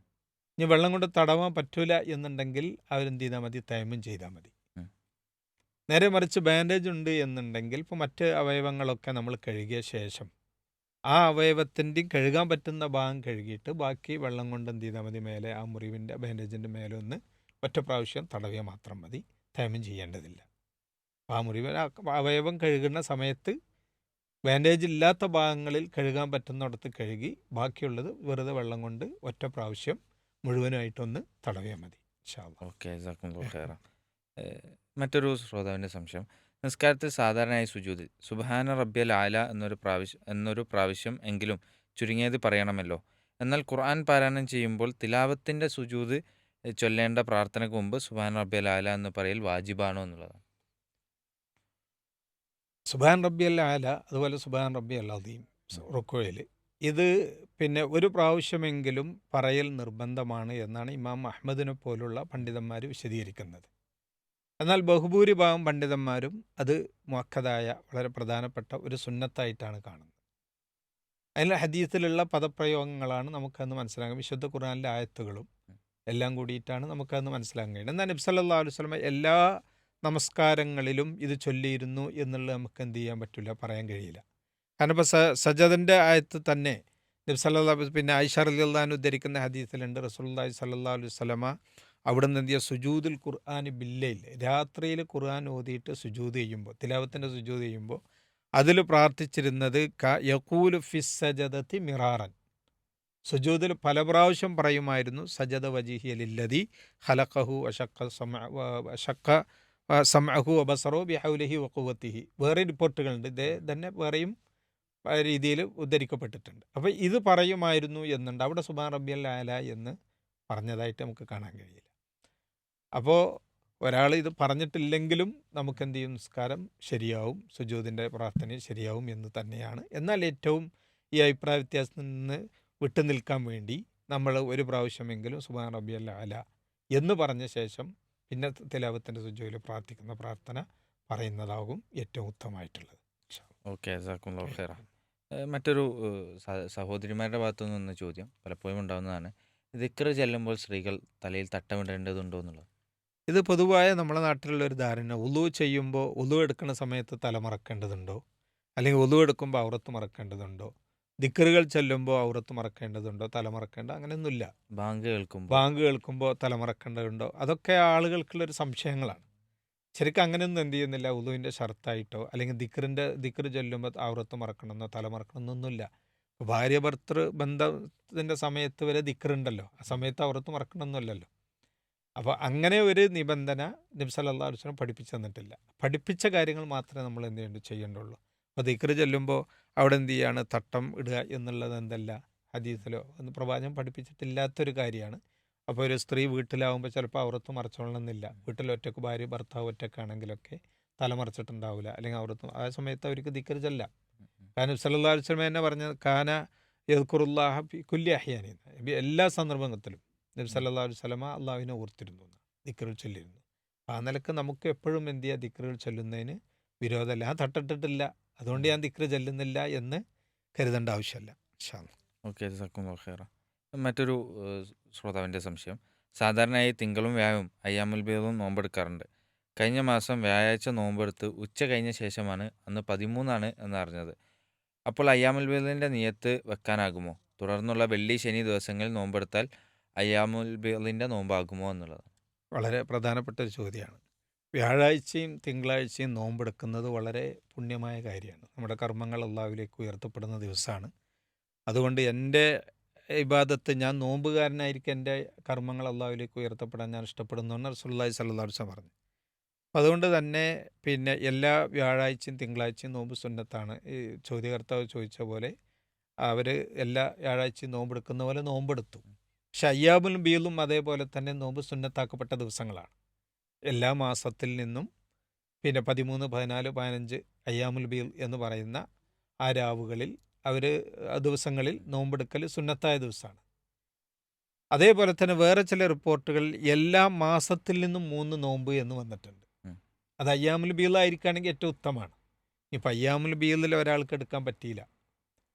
ഇനി വെള്ളം കൊണ്ട് തടവാൻ പറ്റൂല എന്നുണ്ടെങ്കിൽ അവരെന്ത് ചെയ്താൽ മതി, തൈമം ചെയ്താൽ മതി. ഉം. നേരെ മറിച്ച് ബാൻഡേജ് ഉണ്ട് എന്നുണ്ടെങ്കിൽ ഇപ്പോൾ മറ്റ് അവയവങ്ങളൊക്കെ നമ്മൾ കഴുകിയ ശേഷം ആ അവയവത്തിൻ്റെയും കഴുകാൻ പറ്റുന്ന ഭാഗം കഴുകിയിട്ട് ബാക്കി വെള്ളം കൊണ്ട് എന്ത് ചെയ്താൽ മതി, മേലെ ആ മുറിവിൻ്റെ ബാൻഡേജിൻ്റെ മേലെ ഒന്ന് ഒറ്റ പ്രാവശ്യം തടവിയാൽ മാത്രം മതി, തൈമം ചെയ്യേണ്ടതില്ല. ആ മുറിവ് അവയവം കഴുകുന്ന സമയത്ത് ബാൻഡേജ് ഇല്ലാത്ത ഭാഗങ്ങളിൽ കഴുകാൻ പറ്റുന്നിടത്ത് കഴുകി ബാക്കിയുള്ളത് വെറുതെ വെള്ളം കൊണ്ട് ഒറ്റ പ്രാവശ്യം മുഴുവനായിട്ടൊന്ന് തടവിയാൽ മതി. ഇൻഷാ അല്ലാ. ഓക്കെ, ജസാക്കുമുല്ലാഹു ഖൈറ. മറ്റൊരു ശ്രോതാവിൻ്റെ സംശയം, നിസ്കാരത്തിൽ സാധാരണയായി സുജൂദിൽ സുബ്ഹാന റബ്ബിയൽ ആല എന്നൊരു പ്രാവശ്യം എങ്കിലും ചുരുങ്ങിയത് പറയണമല്ലോ. എന്നാൽ ഖുർആൻ പാരായണം ചെയ്യുമ്പോൾ തിലാവത്തിൻ്റെ സുജൂദ് ചൊല്ലേണ്ട പ്രാർത്ഥനയ്ക്ക് മുമ്പ് സുബ്ഹാന റബ്ബിയൽ ആല എന്ന് പറയൽ വാജിബാണോ എന്നുള്ളതാണ്. സുബ്ഹാൻ റബ്ബിയൽ ആല, അതുപോലെ സുബ്ഹാൻ റബ്ബിയൽ അദീം റുക്കോയിൽ ഇത് പിന്നെ ഒരു പ്രാവശ്യമെങ്കിലും പറയൽ നിർബന്ധമാണ് എന്നാണ് ഇമാം അഹ്മദിനെ പോലുള്ള പണ്ഡിതന്മാർ വിശദീകരിക്കുന്നത്. എന്നാൽ ബഹുഭൂരിഭാഗം പണ്ഡിതന്മാരും അത് മുഅക്കദായ വളരെ പ്രധാനപ്പെട്ട ഒരു സുന്നത്തായിട്ടാണ് കാണുന്നത്. അതിൽ ഹദീസിലുള്ള പദപ്രയോഗങ്ങളാണ് നമുക്കന്ന് മനസ്സിലാകും. വിശുദ്ധ ഖുർആനിലെ ആയത്തുകളും എല്ലാം കൂടിയിട്ടാണ് നമുക്കന്ന് മനസ്സിലാക്കാൻ കഴിയുന്നത്. എന്നാൽ നബി സല്ലല്ലാഹു അലൈഹി വസല്ലം എല്ലാ നമസ്കാരങ്ങളിലും ഇത് ചൊല്ലിയിരുന്നു എന്നുള്ളത് നമുക്ക് എന്ത് ചെയ്യാൻ പറ്റില്ല, പറയാൻ കഴിയില്ല. കാരണം ഇപ്പോൾ സജദൻ്റെ ആയത്ത് തന്നെ നബി സല്ലല്ലാഹു, പിന്നെ ആയിഷ റളിയല്ലാഹു അൻഹ ഉദ്ധരിക്കുന്ന ഹദീസിലുണ്ട് റസൂലുള്ളാഹി സ്വല്ലല്ലാഹു അലൈഹി വസല്ലമ അവിടുന്ന് എന്ത് ചെയ്യുക, സുജൂദുൽ ഖുർആൻ ബില്ലൈൽ, രാത്രിയിൽ ഖുർആൻ ഓതിയിട്ട് സുജൂദ് ചെയ്യുമ്പോൾ, തിലാവത്തിൻ്റെ സുജൂദ് ചെയ്യുമ്പോൾ അതിൽ പ്രാർത്ഥിച്ചിരുന്നത് യഖൂലു ഫിസ് സജദതി മിറാറൻ, സുജൂദിൽ പല പ്രാവശ്യം പറയുമായിരുന്നു, സജദ വജിഹിയ ലില്ലദി ഖലഖഹു വശഖ സമഅഹു വബസറു ബിഹൗലിഹി വഖുവത്തിഹി. വേറെ റിപ്പോർട്ടുകളുണ്ട്, ഇതേ തന്നെ വേറെയും രീതിയിൽ ഉദ്ധരിക്കപ്പെട്ടിട്ടുണ്ട്. അപ്പോൾ ഇത് പറയുമായിരുന്നു എന്നുണ്ട്. അവിടെ സുബ്ഹാന റബ്ബിയൽ ആല എന്ന് പറഞ്ഞതായിട്ട് നമുക്ക് കാണാൻ കഴിയില്ല. അപ്പോൾ ഒരാൾ ഇത് പറഞ്ഞിട്ടില്ലെങ്കിലും നമുക്ക് എന്ത് ചെയ്യും, നിസ്കാരം ശരിയാവും, സുജൂദിൻ്റെ പ്രാർത്ഥന ശരിയാവും എന്ന് തന്നെയാണ്. എന്നാൽ ഏറ്റവും ഈ അഭിപ്രായ വ്യത്യാസത്തിൽ നിന്ന് വിട്ടു നിൽക്കാൻ വേണ്ടി നമ്മൾ ഒരു പ്രാവശ്യമെങ്കിലും സുബ്ഹാന റബ്ബിയൽ ആല എന്ന് പറഞ്ഞ ശേഷം പിന്നെ തിലാവത്തിൻ്റെ സുജൂദിൽ പ്രാർത്ഥിക്കുന്ന പ്രാർത്ഥന പറയുന്നതാകും ഏറ്റവും ഉത്തമമായിട്ടുള്ളത്. ഓക്കെ, ജസാക്കുമുല്ലാഹു ഖൈറ. മറ്റൊരു സഹോദരിമാരുടെ ഭാഗത്തു നിന്ന ചോദ്യം പലപ്പോഴും ഉണ്ടാകുന്നതാണ്, ദിക്ർ ചെല്ലുമ്പോൾ സ്ത്രീകൾ തലയിൽ തട്ടമിടേണ്ടതുണ്ടോ എന്നുള്ളത്. ഇത് പൊതുവായ നമ്മുടെ നാട്ടിലുള്ള ഒരു ധാരണ, ഉളു ചെയ്യുമ്പോൾ ഉളു എടുക്കുന്ന സമയത്ത് തല മറക്കേണ്ടതുണ്ടോ, അല്ലെങ്കിൽ ഉളു എടുക്കുമ്പോൾ ഔറത്ത് മറക്കേണ്ടതുണ്ടോ, ദിക്റുകൾ ചെല്ലുമ്പോൾ ഔറത്ത് മറക്കേണ്ടതുണ്ടോ, തല മറക്കേണ്ട, അങ്ങനെയൊന്നുമില്ല. ബാങ്ക് ബാങ്ക് കേൾക്കുമ്പോൾ തല മറക്കേണ്ടതുണ്ടോ, അതൊക്കെ ആളുകൾക്കുള്ളൊരു സംശയങ്ങളാണ്. ശരിക്കും അങ്ങനെയൊന്നും എന്ത് ചെയ്യുന്നില്ല, ഉളുവിൻ്റെ ഷർത്തായിട്ടോ അല്ലെങ്കിൽ ദിക്ർ ചൊല്ലുമ്പോൾ ഔറത്ത് മറക്കണമെന്നോ തല മറക്കണമെന്നൊന്നുമില്ല. ഭാര്യ ഭർത്തൃ ബന്ധത്തിൻ്റെ സമയത്ത് വരെ ദിക്റുണ്ടല്ലോ, ആ സമയത്ത് ഔറത്ത് മറക്കണമെന്നല്ലല്ലോ. അപ്പോൾ അങ്ങനെ ഒരു നിബന്ധന നബി സല്ലല്ലാഹു അലൈഹി വസല്ലം പഠിപ്പിച്ചു തന്നിട്ടില്ല. പഠിപ്പിച്ച കാര്യങ്ങൾ മാത്രമേ നമ്മൾ എന്ത് ചെയ്യേണ്ടുള്ളൂ. അപ്പോൾ ദിക്ർ ചൊല്ലുമ്പോൾ അവിടെ എന്ത് ചെയ്യാണ്, തട്ടം ഇടുക എന്നുള്ളത് എന്തല്ല ഹദീസിലോ ഒന്ന് പ്രവാചകൻ പഠിപ്പിച്ചിട്ടില്ലാത്തൊരു കാര്യമാണ്. അപ്പോൾ ഒരു സ്ത്രീ വീട്ടിലാവുമ്പോൾ ചിലപ്പോൾ ഔറത്ത് മറച്ചോളണമെന്നില്ല. വീട്ടിൽ ഒറ്റക്ക് ഭാര്യ ഭർത്താവ് ഒറ്റക്കാണെങ്കിലൊക്കെ തല മറച്ചിട്ടുണ്ടാവില്ല, അല്ലെങ്കിൽ ഔറത്ത് ആ സമയത്ത് അവർക്ക് ദിക്ർ ചൊല്ലാം. കാരണം സല്ലല്ലാഹു അലൈഹി വസല്ലം തന്നെ പറഞ്ഞത് കാന യദ്കുറുല്ലാഹ ഫി കുല്ലി അഹ്യാനി, എല്ലാ സന്ദർഭത്തിലും നബി സല്ലല്ലാഹു അലൈഹി വസല്ലം അള്ളാഹുവിനെ ഓർത്തിരുന്നു, ദിക്റുകൾ ചൊല്ലിയിരുന്നു. ആ നിലക്ക് നമുക്ക് എപ്പോഴും എന്ത് ചെയ്യുക, ദിക്റുകൾ ചൊല്ലുന്നതിന് വിരോധമല്ല. ഞാൻ തട്ടിട്ടിട്ടില്ല അതുകൊണ്ട് ഞാൻ ദിക്ർ ചൊല്ലുന്നില്ല എന്ന് കരുതേണ്ട ആവശ്യമില്ല. ഇൻഷാ അല്ലാ. ഓക്കെ, ജസാക്കുമുല്ലാഹു ഖൈറ. മറ്റൊരു ശ്രോതാവിൻ്റെ സംശയം, സാധാരണയായി തിങ്കളും വ്യാഴവും അയ്യാമുൽ ബീദും നോമ്പെടുക്കാറുണ്ട്. കഴിഞ്ഞ മാസം വ്യാഴാഴ്ച നോമ്പെടുത്ത് ഉച്ച കഴിഞ്ഞ ശേഷമാണ് അന്ന് 13 എന്ന് അറിഞ്ഞത്. അപ്പോൾ അയ്യാമുൽ ബീദിൻ്റെ നിയത്ത് വെക്കാനാകുമോ? തുടർന്നുള്ള വെള്ളി ശനി ദിവസങ്ങളിൽ നോമ്പെടുത്താൽ അയ്യാമുൽ ബീളിൻ്റെ നോമ്പാകുമോ എന്നുള്ളത്. വളരെ പ്രധാനപ്പെട്ട ഒരു ചോദ്യമാണ്. വ്യാഴാഴ്ചയും തിങ്കളാഴ്ചയും നോമ്പെടുക്കുന്നത് വളരെ പുണ്യമായ കാര്യമാണ്. നമ്മുടെ കർമ്മങ്ങൾ അള്ളാഹുവിലേക്ക് ഉയർത്തപ്പെടുന്ന ദിവസമാണ്. അതുകൊണ്ട് എൻ്റെ ഇബാദത്ത്, ഞാൻ നോമ്പുകാരനായിരിക്കും എൻ്റെ കർമ്മങ്ങൾ അള്ളാഹുവിലേക്ക് ഉയർത്തപ്പെടാൻ ഞാൻ ഇഷ്ടപ്പെടുന്നു എന്ന് റസൂലുള്ളാഹി സ്വല്ലല്ലാഹു അലൈഹി വസല്ലം പറഞ്ഞു. അപ്പം അതുകൊണ്ട് തന്നെ പിന്നെ എല്ലാ വ്യാഴാഴ്ചയും തിങ്കളാഴ്ചയും നോമ്പ് സുന്നത്താണ്. ഈ ചോദ്യകർത്താവ് ചോദിച്ച പോലെ അവർ എല്ലാ വ്യാഴാഴ്ചയും നോമ്പെടുക്കുന്ന പോലെ നോമ്പെടുത്തു. പക്ഷെ അയ്യാമുൽ ബീളും അതേപോലെ തന്നെ നോമ്പ് സുന്നത്താക്കപ്പെട്ട ദിവസങ്ങളാണ്. എല്ലാ മാസത്തിൽ നിന്നും പിന്നെ 13, 14, 15 അയ്യാമുൽ ബീൾ എന്ന് പറയുന്ന ആ രാവുകളിൽ അവർ ദിവസങ്ങളിൽ നോമ്പെടുക്കൽ സുന്നത്തായ ദിവസമാണ്. അതേപോലെ തന്നെ വേറെ ചില റിപ്പോർട്ടുകളിൽ എല്ലാ മാസത്തിൽ നിന്നും 3 നോമ്പ് എന്ന് വന്നിട്ടുണ്ട്. ഉം. അത് അയ്യാമുൽ ബീളായിരിക്കുകയാണെങ്കിൽ ഏറ്റവും ഉത്തമമാണ്. ഇപ്പം അയ്യാമുൽ ബീളിൽ ഒരാൾക്ക് എടുക്കാൻ പറ്റിയില്ല,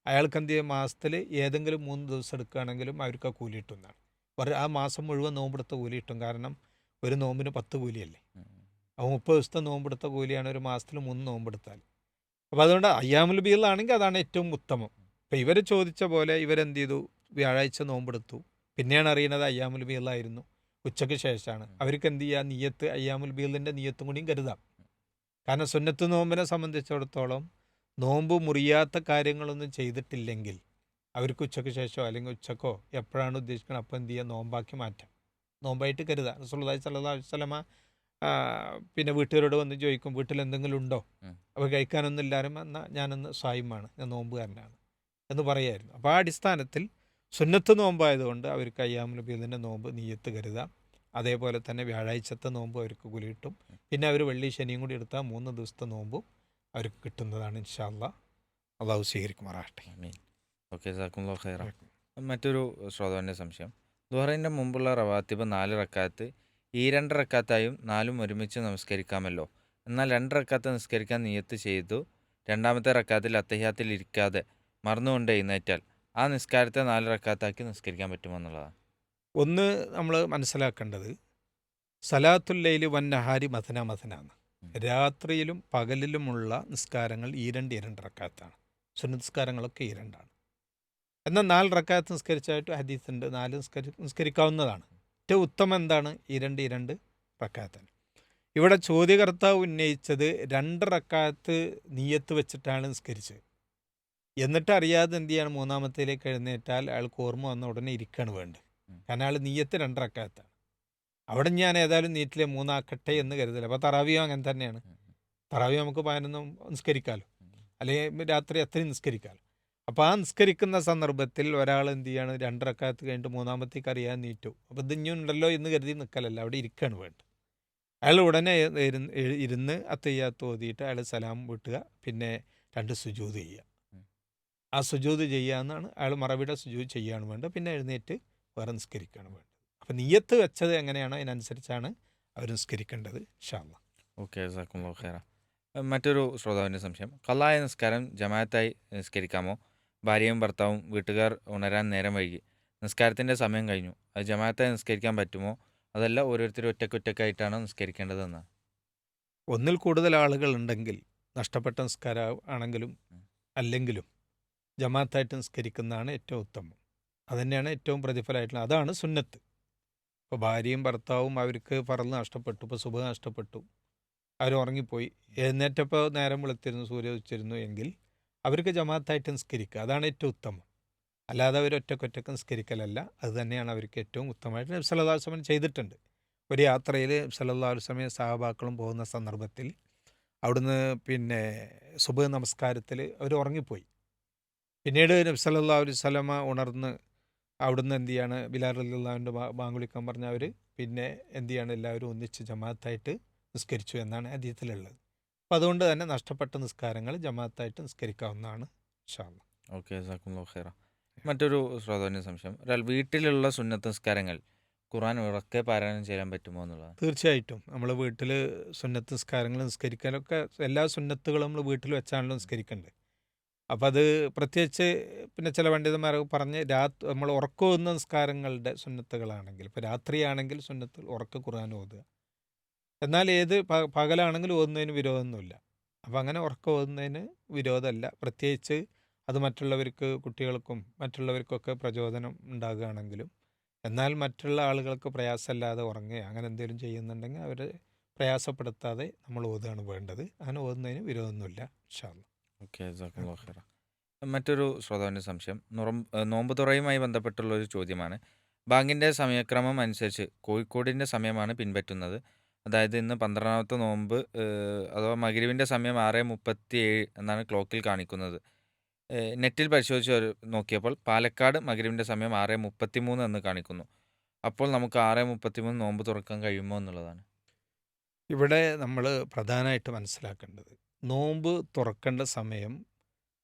അയാൾക്ക് എന്ത് ചെയ്യും, മാസത്തിൽ ഏതെങ്കിലും 3 ദിവസം എടുക്കുകയാണെങ്കിലും അവർക്ക് ആ കൂലി കിട്ടുന്നതാണ്. ആ മാസം മുഴുവൻ നോമ്പെടുത്ത കൂലി കിട്ടും. കാരണം ഒരു നോമ്പിന് 10 കൂലിയല്ലേ. അപ്പോൾ 30 ദിവസത്തെ നോമ്പെടുത്ത കൂലിയാണ് ഒരു മാസത്തിൽ 3 നോമ്പെടുത്താൽ. അപ്പോൾ അതുകൊണ്ട് അയ്യാമുൽ ബീളാണെങ്കിൽ അതാണ് ഏറ്റവും ഉത്തമം. അപ്പോൾ ഇവർ ചോദിച്ച പോലെ ഇവരെന്ത് ചെയ്തു, വ്യാഴാഴ്ച നോമ്പെടുത്തു. പിന്നെയാണ് അറിയുന്നത് അയ്യാമുൽ ബീളായിരുന്നു, ഉച്ചയ്ക്ക് ശേഷമാണ്. അവർക്ക് എന്ത് ചെയ്യുക, നിയ്യത്ത് അയ്യാമുൽ ബീളിൻ്റെ നിയ്യത്തും കൂടിയും കരുതാം. കാരണം സുന്നത്ത് നോമ്പിനെ സംബന്ധിച്ചിടത്തോളം നോമ്പ് മുറിയാത്ത കാര്യങ്ങളൊന്നും ചെയ്തിട്ടില്ലെങ്കിൽ അവർക്ക് ഉച്ചയ്ക്ക് ശേഷമോ അല്ലെങ്കിൽ ഉച്ചക്കോ എപ്പോഴാണ് ഉദ്ദേശിക്കുന്നത് അപ്പോൾ എന്ത് ചെയ്യുക, നോമ്പാക്കി മാറ്റാം, നോമ്പായിട്ട് കരുതാം. റസൂലുള്ളാഹി സ്വല്ലല്ലാഹു അലൈഹി വസല്ലമ പിന്നെ വീട്ടുകാരോട് വന്ന് ചോദിക്കും, വീട്ടിൽ എന്തെങ്കിലും ഉണ്ടോ, അപ്പോൾ കഴിക്കാനൊന്നും ഇല്ലാരും എന്നാൽ ഞാനൊന്ന് സ്വായിമാണ്, ഞാൻ നോമ്പുകാരനാണ് എന്ന് പറയായിരുന്നു. അപ്പോൾ ആ അടിസ്ഥാനത്തിൽ സുന്നത്ത് നോമ്പായതുകൊണ്ട് അവർക്ക് അയ്യാമുൽ ബീളിൻ്റെ നോമ്പ് നിയ്യത്ത് കരുതാം. അതേപോലെ തന്നെ വ്യാഴാഴ്ചത്തെ നോമ്പ് അവർക്ക് കൂലി കിട്ടും. പിന്നെ അവർ വെള്ളി ശനിയും കൂടി എടുത്താൽ 3 ദിവസത്തെ നോമ്പും അവർക്ക് കിട്ടുന്നതാണ്. ഇൻഷാ അല്ലാഹ് അള്ളാഹു സ്വീകരിക്കുമാറാകട്ടെ. ആമീൻ. ഓക്കെ, ജസാക്കുമുല്ലാഹു ഖൈറ. മറ്റൊരു ശ്രോതാവിൻ്റെ സംശയം, ദുഹറിൻ്റെ മുമ്പുള്ള റവാത്തിബ് 4 റക്കാത്ത് ഈ 2 റക്കാത്തായും 4ഉം ഒരുമിച്ച് നമസ്കരിക്കാമല്ലോ. എന്നാൽ 2 റക്കാത്ത് നിസ്കരിക്കാൻ നിയത്ത് ചെയ്തു രണ്ടാമത്തെ റക്കാത്തിൽ അത്തഹിയാത്തിൽ ഇരിക്കാതെ മറന്നുകൊണ്ട് എഴുന്നേറ്റാൽ ആ നിസ്കാരത്തെ 4 റക്കാത്താക്കി നിസ്കരിക്കാൻ പറ്റുമോ എന്നുള്ളതാണ്. ഒന്ന് നമ്മൾ മനസ്സിലാക്കേണ്ടത്, സലാത്തുൽ ലൈലി വൻ നഹാരി മഥന മഥനാണ്. രാത്രിയിലും പകലിലുമുള്ള നിസ്കാരങ്ങൾ ഈ 2 റക്കാത്താണ്. സുന്നത്ത് നിസ്കാരങ്ങളൊക്കെ ഈ 2ആണ്. എന്നാൽ 4 റക്കാത്ത് നിസ്കരിച്ചായിട്ട് ഹദീസുണ്ട്, 4 നിസ്കരിക്കാവുന്നതാണ്. ഏറ്റവും ഉത്തമം എന്താണ്, ഈ 2 റക്കാത്താണ്. ഇവിടെ ചോദ്യകർത്താവ് ഉന്നയിച്ചത് 2 റക്കാത്ത് നിയ്യത്ത് വെച്ചിട്ടാണ് നിസ്കരിച്ചത്. എന്നിട്ട് അറിയാതെ എന്ത് ചെയ്യാണ്, മൂന്നാമത്തേലേക്ക് എഴുന്നേറ്റാൽ അയാൾക്ക് ഓർമ്മ വന്ന ഉടനെ ഇരിക്കുകയാണ് വേണ്ടത്. കാരണം അയാൾ നിയ്യത്ത് 2 റക്കാത്താണ്. അവിടെ ഞാൻ ഏതായാലും നീറ്റിലെ 3 ആക്കട്ടെ എന്ന് കരുതില്ല. അപ്പോൾ തറാവിയോ അങ്ങനെ തന്നെയാണ്. തറാവിയോ നമുക്ക് 11 നിസ്കരിക്കാമല്ലോ, അല്ലെങ്കിൽ രാത്രി അത്രയും നിസ്കരിക്കാമല്ലോ. അപ്പോൾ ആ നിസ്കരിക്കുന്ന സന്ദർഭത്തിൽ ഒരാൾ എന്ത് ചെയ്യാണ്, 2 റക്കാത്ത് കഴിഞ്ഞിട്ട് മൂന്നാമത്തേക്ക് അറിയാൻ നീറ്റു. അപ്പോൾ ഇത് ഇനിയുണ്ടല്ലോ എന്ന് കരുതി നിൽക്കലല്ല, അവിടെ ഇരിക്കുകയാണ് വേണ്ടത്. അയാൾ ഉടനെ ഇരുന്ന് അത്തഹിയ്യാത്ത് ഓതിയിട്ട് അയാൾ സലാം വീട്ടുക, പിന്നെ 2 സുജൂദ് ചെയ്യുക. ആ സുജൂദ് ചെയ്യുക എന്നാണ്, അയാൾ മറവിയുടെ സുജൂദ് ചെയ്യുകയാണ് വേണ്ടത്. പിന്നെ എഴുന്നേറ്റ് വേറെ നിസ്കരിക്കുകയാണ് വേണ്ടത്. അപ്പം നിയ്യത്ത് വെച്ചത് എങ്ങനെയാണോ അതിനനുസരിച്ചാണ് അവർ നിസ്കരിക്കേണ്ടത്. ഇൻഷാ അല്ലാഹ്. ഓക്കെ, ജസാക്കുമുല്ലാഹു ഖൈറ. മറ്റൊരു ശ്രോതാവിൻ്റെ സംശയം, ഖളായ നിസ്കാരം ജമാഅത്തായി നിസ്കരിക്കാമോ? ഭാര്യയും ഭർത്താവും വീട്ടുകാർ ഉണരാൻ നേരം വൈകി, നിസ്കാരത്തിൻ്റെ സമയം കഴിഞ്ഞു, അത് ജമാഅത്തായി നിസ്കരിക്കാൻ പറ്റുമോ? അതല്ല ഓരോരുത്തരും ഒറ്റക്കൊറ്റക്കായിട്ടാണ് നിസ്കരിക്കേണ്ടതെന്നാണ്. ഒന്നിൽ കൂടുതൽ ആളുകൾ ഉണ്ടെങ്കിൽ നഷ്ടപ്പെട്ട നിസ്കാരം ആണെങ്കിലും അല്ലെങ്കിലും ജമാഅത്തായിട്ട് നിസ്കരിക്കുന്നതാണ് ഏറ്റവും ഉത്തമം. അതുതന്നെയാണ് ഏറ്റവും പ്രതിഫലമായിട്ടുള്ളത്, അതാണ് സുന്നത്ത്. ഇപ്പോൾ ഭാര്യയും ഭർത്താവും അവർക്ക് ഫർള് നഷ്ടപ്പെട്ടു, ഇപ്പോൾ സുബ്ഹ് നഷ്ടപ്പെട്ടു, അവർ ഉറങ്ങിപ്പോയി, എഴുന്നേറ്റപ്പോൾ നേരം വെളുത്തിരുന്നു, സൂര്യ ഉദിച്ചിരുന്നു എങ്കിൽ അവർക്ക് ജമാഅത്തായിട്ട് നിസ്കരിക്കുക, അതാണ് ഏറ്റവും ഉത്തമം. അല്ലാതെ അവർ ഒറ്റക്കൊറ്റക്ക് നിസ്കരിക്കലല്ല. അത് തന്നെയാണ് അവർക്ക് ഏറ്റവും ഉത്തമമായിട്ട് നബി സല്ലല്ലാഹു അലൈഹി വസല്ലം ചെയ്തിട്ടുണ്ട്. ഒരു യാത്രയിൽ നബി സല്ലല്ലാഹു അലൈഹി വസല്ലം സഹാബാക്കളും പോകുന്ന സന്ദർഭത്തിൽ അവിടുന്ന് പിന്നെ സുബ്ഹ് നമസ്കാരത്തിൽ അവർ ഉറങ്ങിപ്പോയി. പിന്നീട് നബി സല്ലല്ലാഹു അലൈഹി വസല്ലമ ഉണർന്ന് അവിടുന്ന് എന്ത് ചെയ്യാണ്, ബിലാൽ റളിയല്ലാഹുവിൻ്റെ ബാങ്ക് വിളിക്കാൻ പറഞ്ഞ അവർ പിന്നെ എന്ത് ചെയ്യാണ്, എല്ലാവരും ഒന്നിച്ച് ജമാഅത്തായിട്ട് നിസ്കരിച്ചു എന്നാണ് ഹദീസിലുള്ളത്. അപ്പോൾ അതുകൊണ്ട് തന്നെ നഷ്ടപ്പെട്ട നിസ്കാരങ്ങൾ ജമാഅത്തായിട്ട് നിസ്കരിക്കാവുന്നതാണ്. ഇൻഷാ അല്ലാഹ്. ഓക്കെ, ജസാക്കുമുല്ലാഹു ഖൈറ. മറ്റൊരു ശ്രോതാവിൻ്റെ സംശയം, ഒരാൾ വീട്ടിലുള്ള സുന്നത്ത് നിസ്കാരങ്ങൾ ഖുർആൻ ഉറക്കെ പാരായണം ചെയ്യാൻ പറ്റുമോ എന്നുള്ളതാണ്. തീർച്ചയായിട്ടും നമ്മൾ വീട്ടിൽ സുന്നത്ത് നിസ്കാരങ്ങൾ നിസ്കരിക്കാനൊക്കെ എല്ലാ സുന്നത്തുകളും നമ്മൾ വീട്ടിൽ വെച്ചാണല്ലോ നിസ്കരിക്കേണ്ടത്. അപ്പം അത് പ്രത്യേകിച്ച് പിന്നെ ചില പണ്ഡിതന്മാർ പറഞ്ഞ് നമ്മൾ ഉറക്കമൊന്ന നിസ്കാരങ്ങളുടെ സുന്നത്തുകളാണെങ്കിൽ, ഇപ്പോൾ രാത്രിയാണെങ്കിൽ സുന്നത്ത് ഉറക്ക ഖുർആൻ ഓതുക. എന്നാൽ ഏത് പകലാണെങ്കിൽ ഓതുന്നതിന് വിരോധമൊന്നുമില്ല. അപ്പം അങ്ങനെ ഉറക്കം ഓതുന്നതിന് വിരോധമല്ല. പ്രത്യേകിച്ച് അത് മറ്റുള്ളവർക്ക്, കുട്ടികൾക്കും മറ്റുള്ളവർക്കൊക്കെ പ്രചോദനം ഉണ്ടാകുകയാണെങ്കിലും, എന്നാൽ മറ്റുള്ള ആളുകൾക്ക് പ്രയാസമില്ലാതെ ഉറങ്ങുക അങ്ങനെ എന്തെങ്കിലും ചെയ്യുന്നുണ്ടെങ്കിൽ അവരെ പ്രയാസപ്പെടുത്താതെ നമ്മൾ ഓതുകയാണ് വേണ്ടത്. അങ്ങനെ ഓതുന്നതിന് വിരോധമൊന്നുമില്ല. ഇൻഷാ അല്ലാ. ഓക്കെ, ജസാക്കുമുല്ലാഹു ഖൈറ. മറ്റൊരു ശ്രോതാവിൻ്റെ സംശയം നോമ്പ് തുറയുമായി ബന്ധപ്പെട്ടുള്ള ഒരു ചോദ്യമാണ്. ബാങ്കിൻ്റെ സമയക്രമം അനുസരിച്ച് കോഴിക്കോടിൻ്റെ സമയമാണ് പിൻപറ്റുന്നത്. അതായത് ഇന്ന് 12ാമത്തെ നോമ്പ്, അഥവാ മഗ്‌രിബിൻ്റെ സമയം 6:37 എന്നാണ് ക്ലോക്കിൽ കാണിക്കുന്നത്. നെറ്റിൽ പരിശോധിച്ച് നോക്കിയപ്പോൾ പാലക്കാട് മഗ്‌രിബിൻ്റെ സമയം 6:33 എന്ന് കാണിക്കുന്നു. അപ്പോൾ നമുക്ക് 6:33 നോമ്പ് തുറക്കാൻ കഴിയുമോ എന്നുള്ളതാണ്. ഇവിടെ നമ്മൾ പ്രധാനമായിട്ട് മനസ്സിലാക്കേണ്ടത്, നോമ്പ് തുറക്കേണ്ട സമയം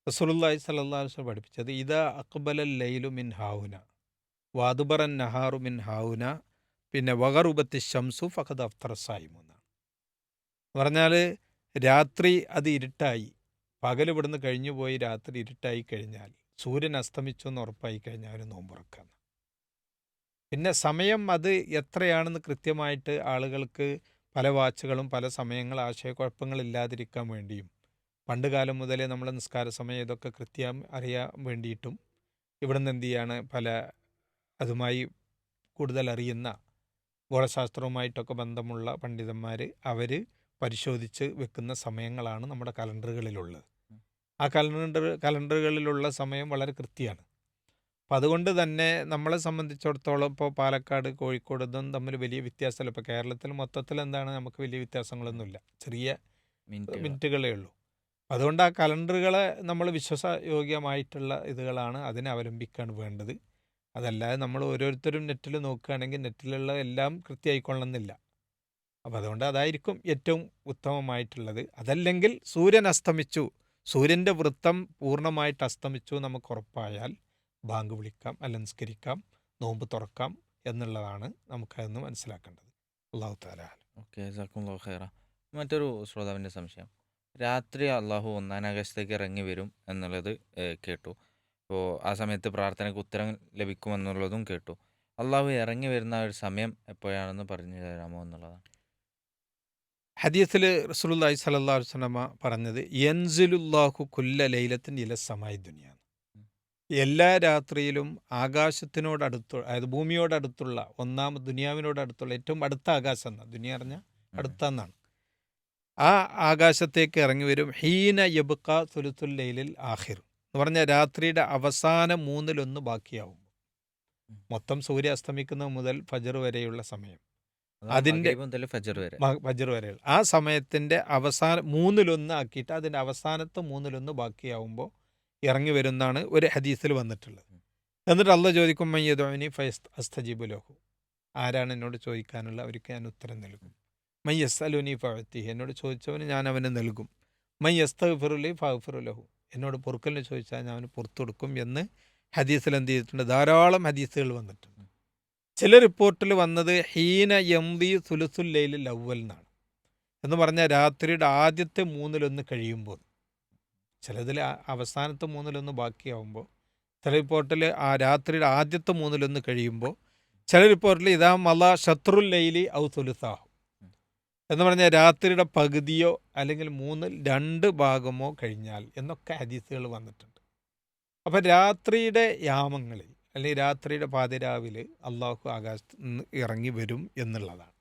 റസൂലുള്ളാഹി സ്വല്ലല്ലാഹു അലൈഹി വസല്ലം പഠിപ്പിച്ചത് ഇദാ അഖ്ബലൽ ലൈലു മിൻ ഹാവുന വാദ്ബറൻ നഹാറു മിൻ ഹാവുന, പിന്നെ വഗറുബത്തി ഷംസു ഫഖദ് അഫ്തറ സായിമു എന്നാണ് പറഞ്ഞാൽ. രാത്രി അത് ഇരുട്ടായി, പകൽ ഇവിടുന്ന് കഴിഞ്ഞു പോയി രാത്രി ഇരുട്ടായി കഴിഞ്ഞാൽ, സൂര്യൻ അസ്തമിച്ചു എന്ന് ഉറപ്പായി കഴിഞ്ഞാൽ അവർ നോമ്പുറക്കാന്ന്. പിന്നെ സമയം അത് എത്രയാണെന്ന് കൃത്യമായിട്ട് ആളുകൾക്ക് പല വാച്ചുകളും പല സമയങ്ങൾ ആശയക്കുഴപ്പങ്ങളില്ലാതിരിക്കാൻ വേണ്ടിയും, പണ്ട് കാലം മുതലേ നമ്മൾ നിസ്കാര സമയം ഇതൊക്കെ കൃത്യം അറിയാൻ വേണ്ടിയിട്ടും ഇവിടുന്ന് എന്ത് ചെയ്യാണ്, പല അതുമായി കൂടുതൽ അറിയുന്ന ഗോളശാസ്ത്രവുമായിട്ടൊക്കെ ബന്ധമുള്ള പണ്ഡിതന്മാർ അവർ പരിശോധിച്ച് വെക്കുന്ന സമയങ്ങളാണ് നമ്മുടെ കലണ്ടറുകളിലുള്ളത്. ആ കലണ്ടറുകളിലുള്ള സമയം വളരെ കൃത്യമാണ്. അപ്പം അതുകൊണ്ട് തന്നെ നമ്മളെ സംബന്ധിച്ചിടത്തോളം ഇപ്പോൾ പാലക്കാട്, കോഴിക്കോട് ഇതൊന്നും തമ്മിൽ വലിയ വ്യത്യാസമില്ല. ഇപ്പോൾ കേരളത്തിൽ മൊത്തത്തിൽ എന്താണ്, നമുക്ക് വലിയ വ്യത്യാസങ്ങളൊന്നുമില്ല, ചെറിയ മിനിറ്റുകളേ ഉള്ളൂ. അതുകൊണ്ട് ആ കലണ്ടറുകളെ നമ്മൾ വിശ്വാസയോഗ്യമായിട്ടുള്ള ഇതുകളാണ്, അതിനെ അവലംബിക്കാണ് വേണ്ടത്. അതല്ലാതെ നമ്മൾ ഓരോരുത്തരും നെറ്റിൽ നോക്കുകയാണെങ്കിൽ നെറ്റിലുള്ള എല്ലാം കൃത്യമായിക്കൊള്ളണമെന്നില്ല. അപ്പം അതുകൊണ്ട് അതായിരിക്കും ഏറ്റവും ഉത്തമമായിട്ടുള്ളത്. അതല്ലെങ്കിൽ സൂര്യൻ അസ്തമിച്ചു, സൂര്യൻ്റെ വൃത്തം പൂർണ്ണമായിട്ട് അസ്തമിച്ചു നമുക്ക് ഉറപ്പായാൽ ബാങ്ക് വിളിക്കാം, അലംസ്കരിക്കാം, നോമ്പ് തുറക്കാം എന്നുള്ളതാണ് നമുക്കതെന്ന് മനസ്സിലാക്കേണ്ടത്. അല്ലാഹു തആല. ഓക്കെ, ജസാക്കുമുല്ലാഹു ഖൈറ. മറ്റൊരു ശ്രോതാവിൻ്റെ സംശയം, രാത്രി അള്ളാഹു 1-ാം ആകാശത്തേക്ക് ഇറങ്ങി വരും എന്നുള്ളത് കേട്ടു. അപ്പോൾ ആ സമയത്ത് പ്രാർത്ഥനയ്ക്ക് ഉത്തരം ലഭിക്കുമെന്നുള്ളതും കേട്ടു. അള്ളാഹു ഇറങ്ങി വരുന്ന ഒരു സമയം എപ്പോഴാണെന്ന് പറഞ്ഞു തരാമോ എന്നുള്ളതാണ്. ഹദീസിൽ റസൂലുള്ളാഹി സ്വല്ലല്ലാഹു അലൈഹി വസല്ലമ പറഞ്ഞത് യൻസിലുല്ലാഹു കുല്ല ലൈലത്തിൻ ഇല സമായി ദുനിയ, എല്ലാ രാത്രിയിലും ആകാശത്തിനോടടുത്ത്, അതായത് ഭൂമിയോടടുത്തുള്ള, ദുനിയാവിനോടടുത്തുള്ള ഏറ്റവും അടുത്ത ആകാശം എന്നാണ്, ദുനിയ അറിഞ്ഞാൽ അടുത്തെന്നാണ്, ആ ആകാശത്തേക്ക് ഇറങ്ങി വരും. ഹീന യബ്ഖ സുലുസുൽ ലൈലിൽ ആഖിർ എന്ന് പറഞ്ഞാൽ രാത്രിയുടെ അവസാന 1/3 ബാക്കിയാവും. മൊത്തം സൂര്യ അസ്തമിക്കുന്നത് മുതൽ ഫജർ വരെയുള്ള സമയം, അതിൻ്റെ ഫജർ വരെയുള്ള ആ സമയത്തിൻ്റെ അവസാന 1/3 ആക്കിയിട്ട് അതിൻ്റെ അവസാനത്തെ 1/3 ബാക്കിയാവുമ്പോൾ ഇറങ്ങി വരുന്നതാണ് ഒരു ഹദീസിൽ വന്നിട്ടുള്ളത്. എന്നിട്ട് അള്ളാഹ് ചോദിക്കും മയ്യദുനി ഫയസ് അസ്തജീബു ലഹു, ആരാണ് എന്നോട് ചോദിക്കാനുള്ള, അവർക്ക് ഞാൻ ഉത്തരം നൽകും. മയ്യസ്അലുനി ഫഅതി, എന്നോട് ചോദിച്ചവന് ഞാൻ അവന് നൽകും. മയ്യസ്തഗ്ഫിറുലി ഫഅഗ്ഫിറു ലഹു, എന്നോട് പൊറുക്കലിന് ചോദിച്ചാൽ ഞാൻ അവന് പുറത്തു കൊടുക്കും എന്ന് ഹദീസിൽ എന്ത് ചെയ്തിട്ടുണ്ട്, ധാരാളം ഹദീസുകൾ വന്നിട്ടുണ്ട്. ചില റിപ്പോർട്ടിൽ വന്നത് ഹീന യംദി സുലുസുൽ ലൈലിൽ അവ്വൽ എന്നാണ്, എന്ന് പറഞ്ഞാൽ രാത്രിയുടെ ആദ്യത്തെ 1/3 കഴിയുമ്പോൾ, ചിലതിൽ അവസാനത്തെ 1/3 ബാക്കിയാവുമ്പോൾ, ചില റിപ്പോർട്ടിൽ ആ രാത്രിയുടെ ആദ്യത്തെ 1/3 കഴിയുമ്പോൾ, ചില റിപ്പോർട്ടിൽ ഇതാ മല ഷത്രുൽ ലൈലി ഔ സുലുസാഹു എന്ന് പറഞ്ഞാൽ രാത്രിയുടെ പകുതിയോ അല്ലെങ്കിൽ 2 ഭാഗമോ കഴിഞ്ഞാൽ എന്നൊക്കെ ഹദീസുകൾ വന്നിട്ടുണ്ട്. അപ്പം രാത്രിയുടെ യാമങ്ങളിൽ അല്ലെങ്കിൽ രാത്രിയുടെ പാതിരാവിൽ അള്ളാഹു ആകാശത്ത് നിന്ന് ഇറങ്ങി വരും എന്നുള്ളതാണ്.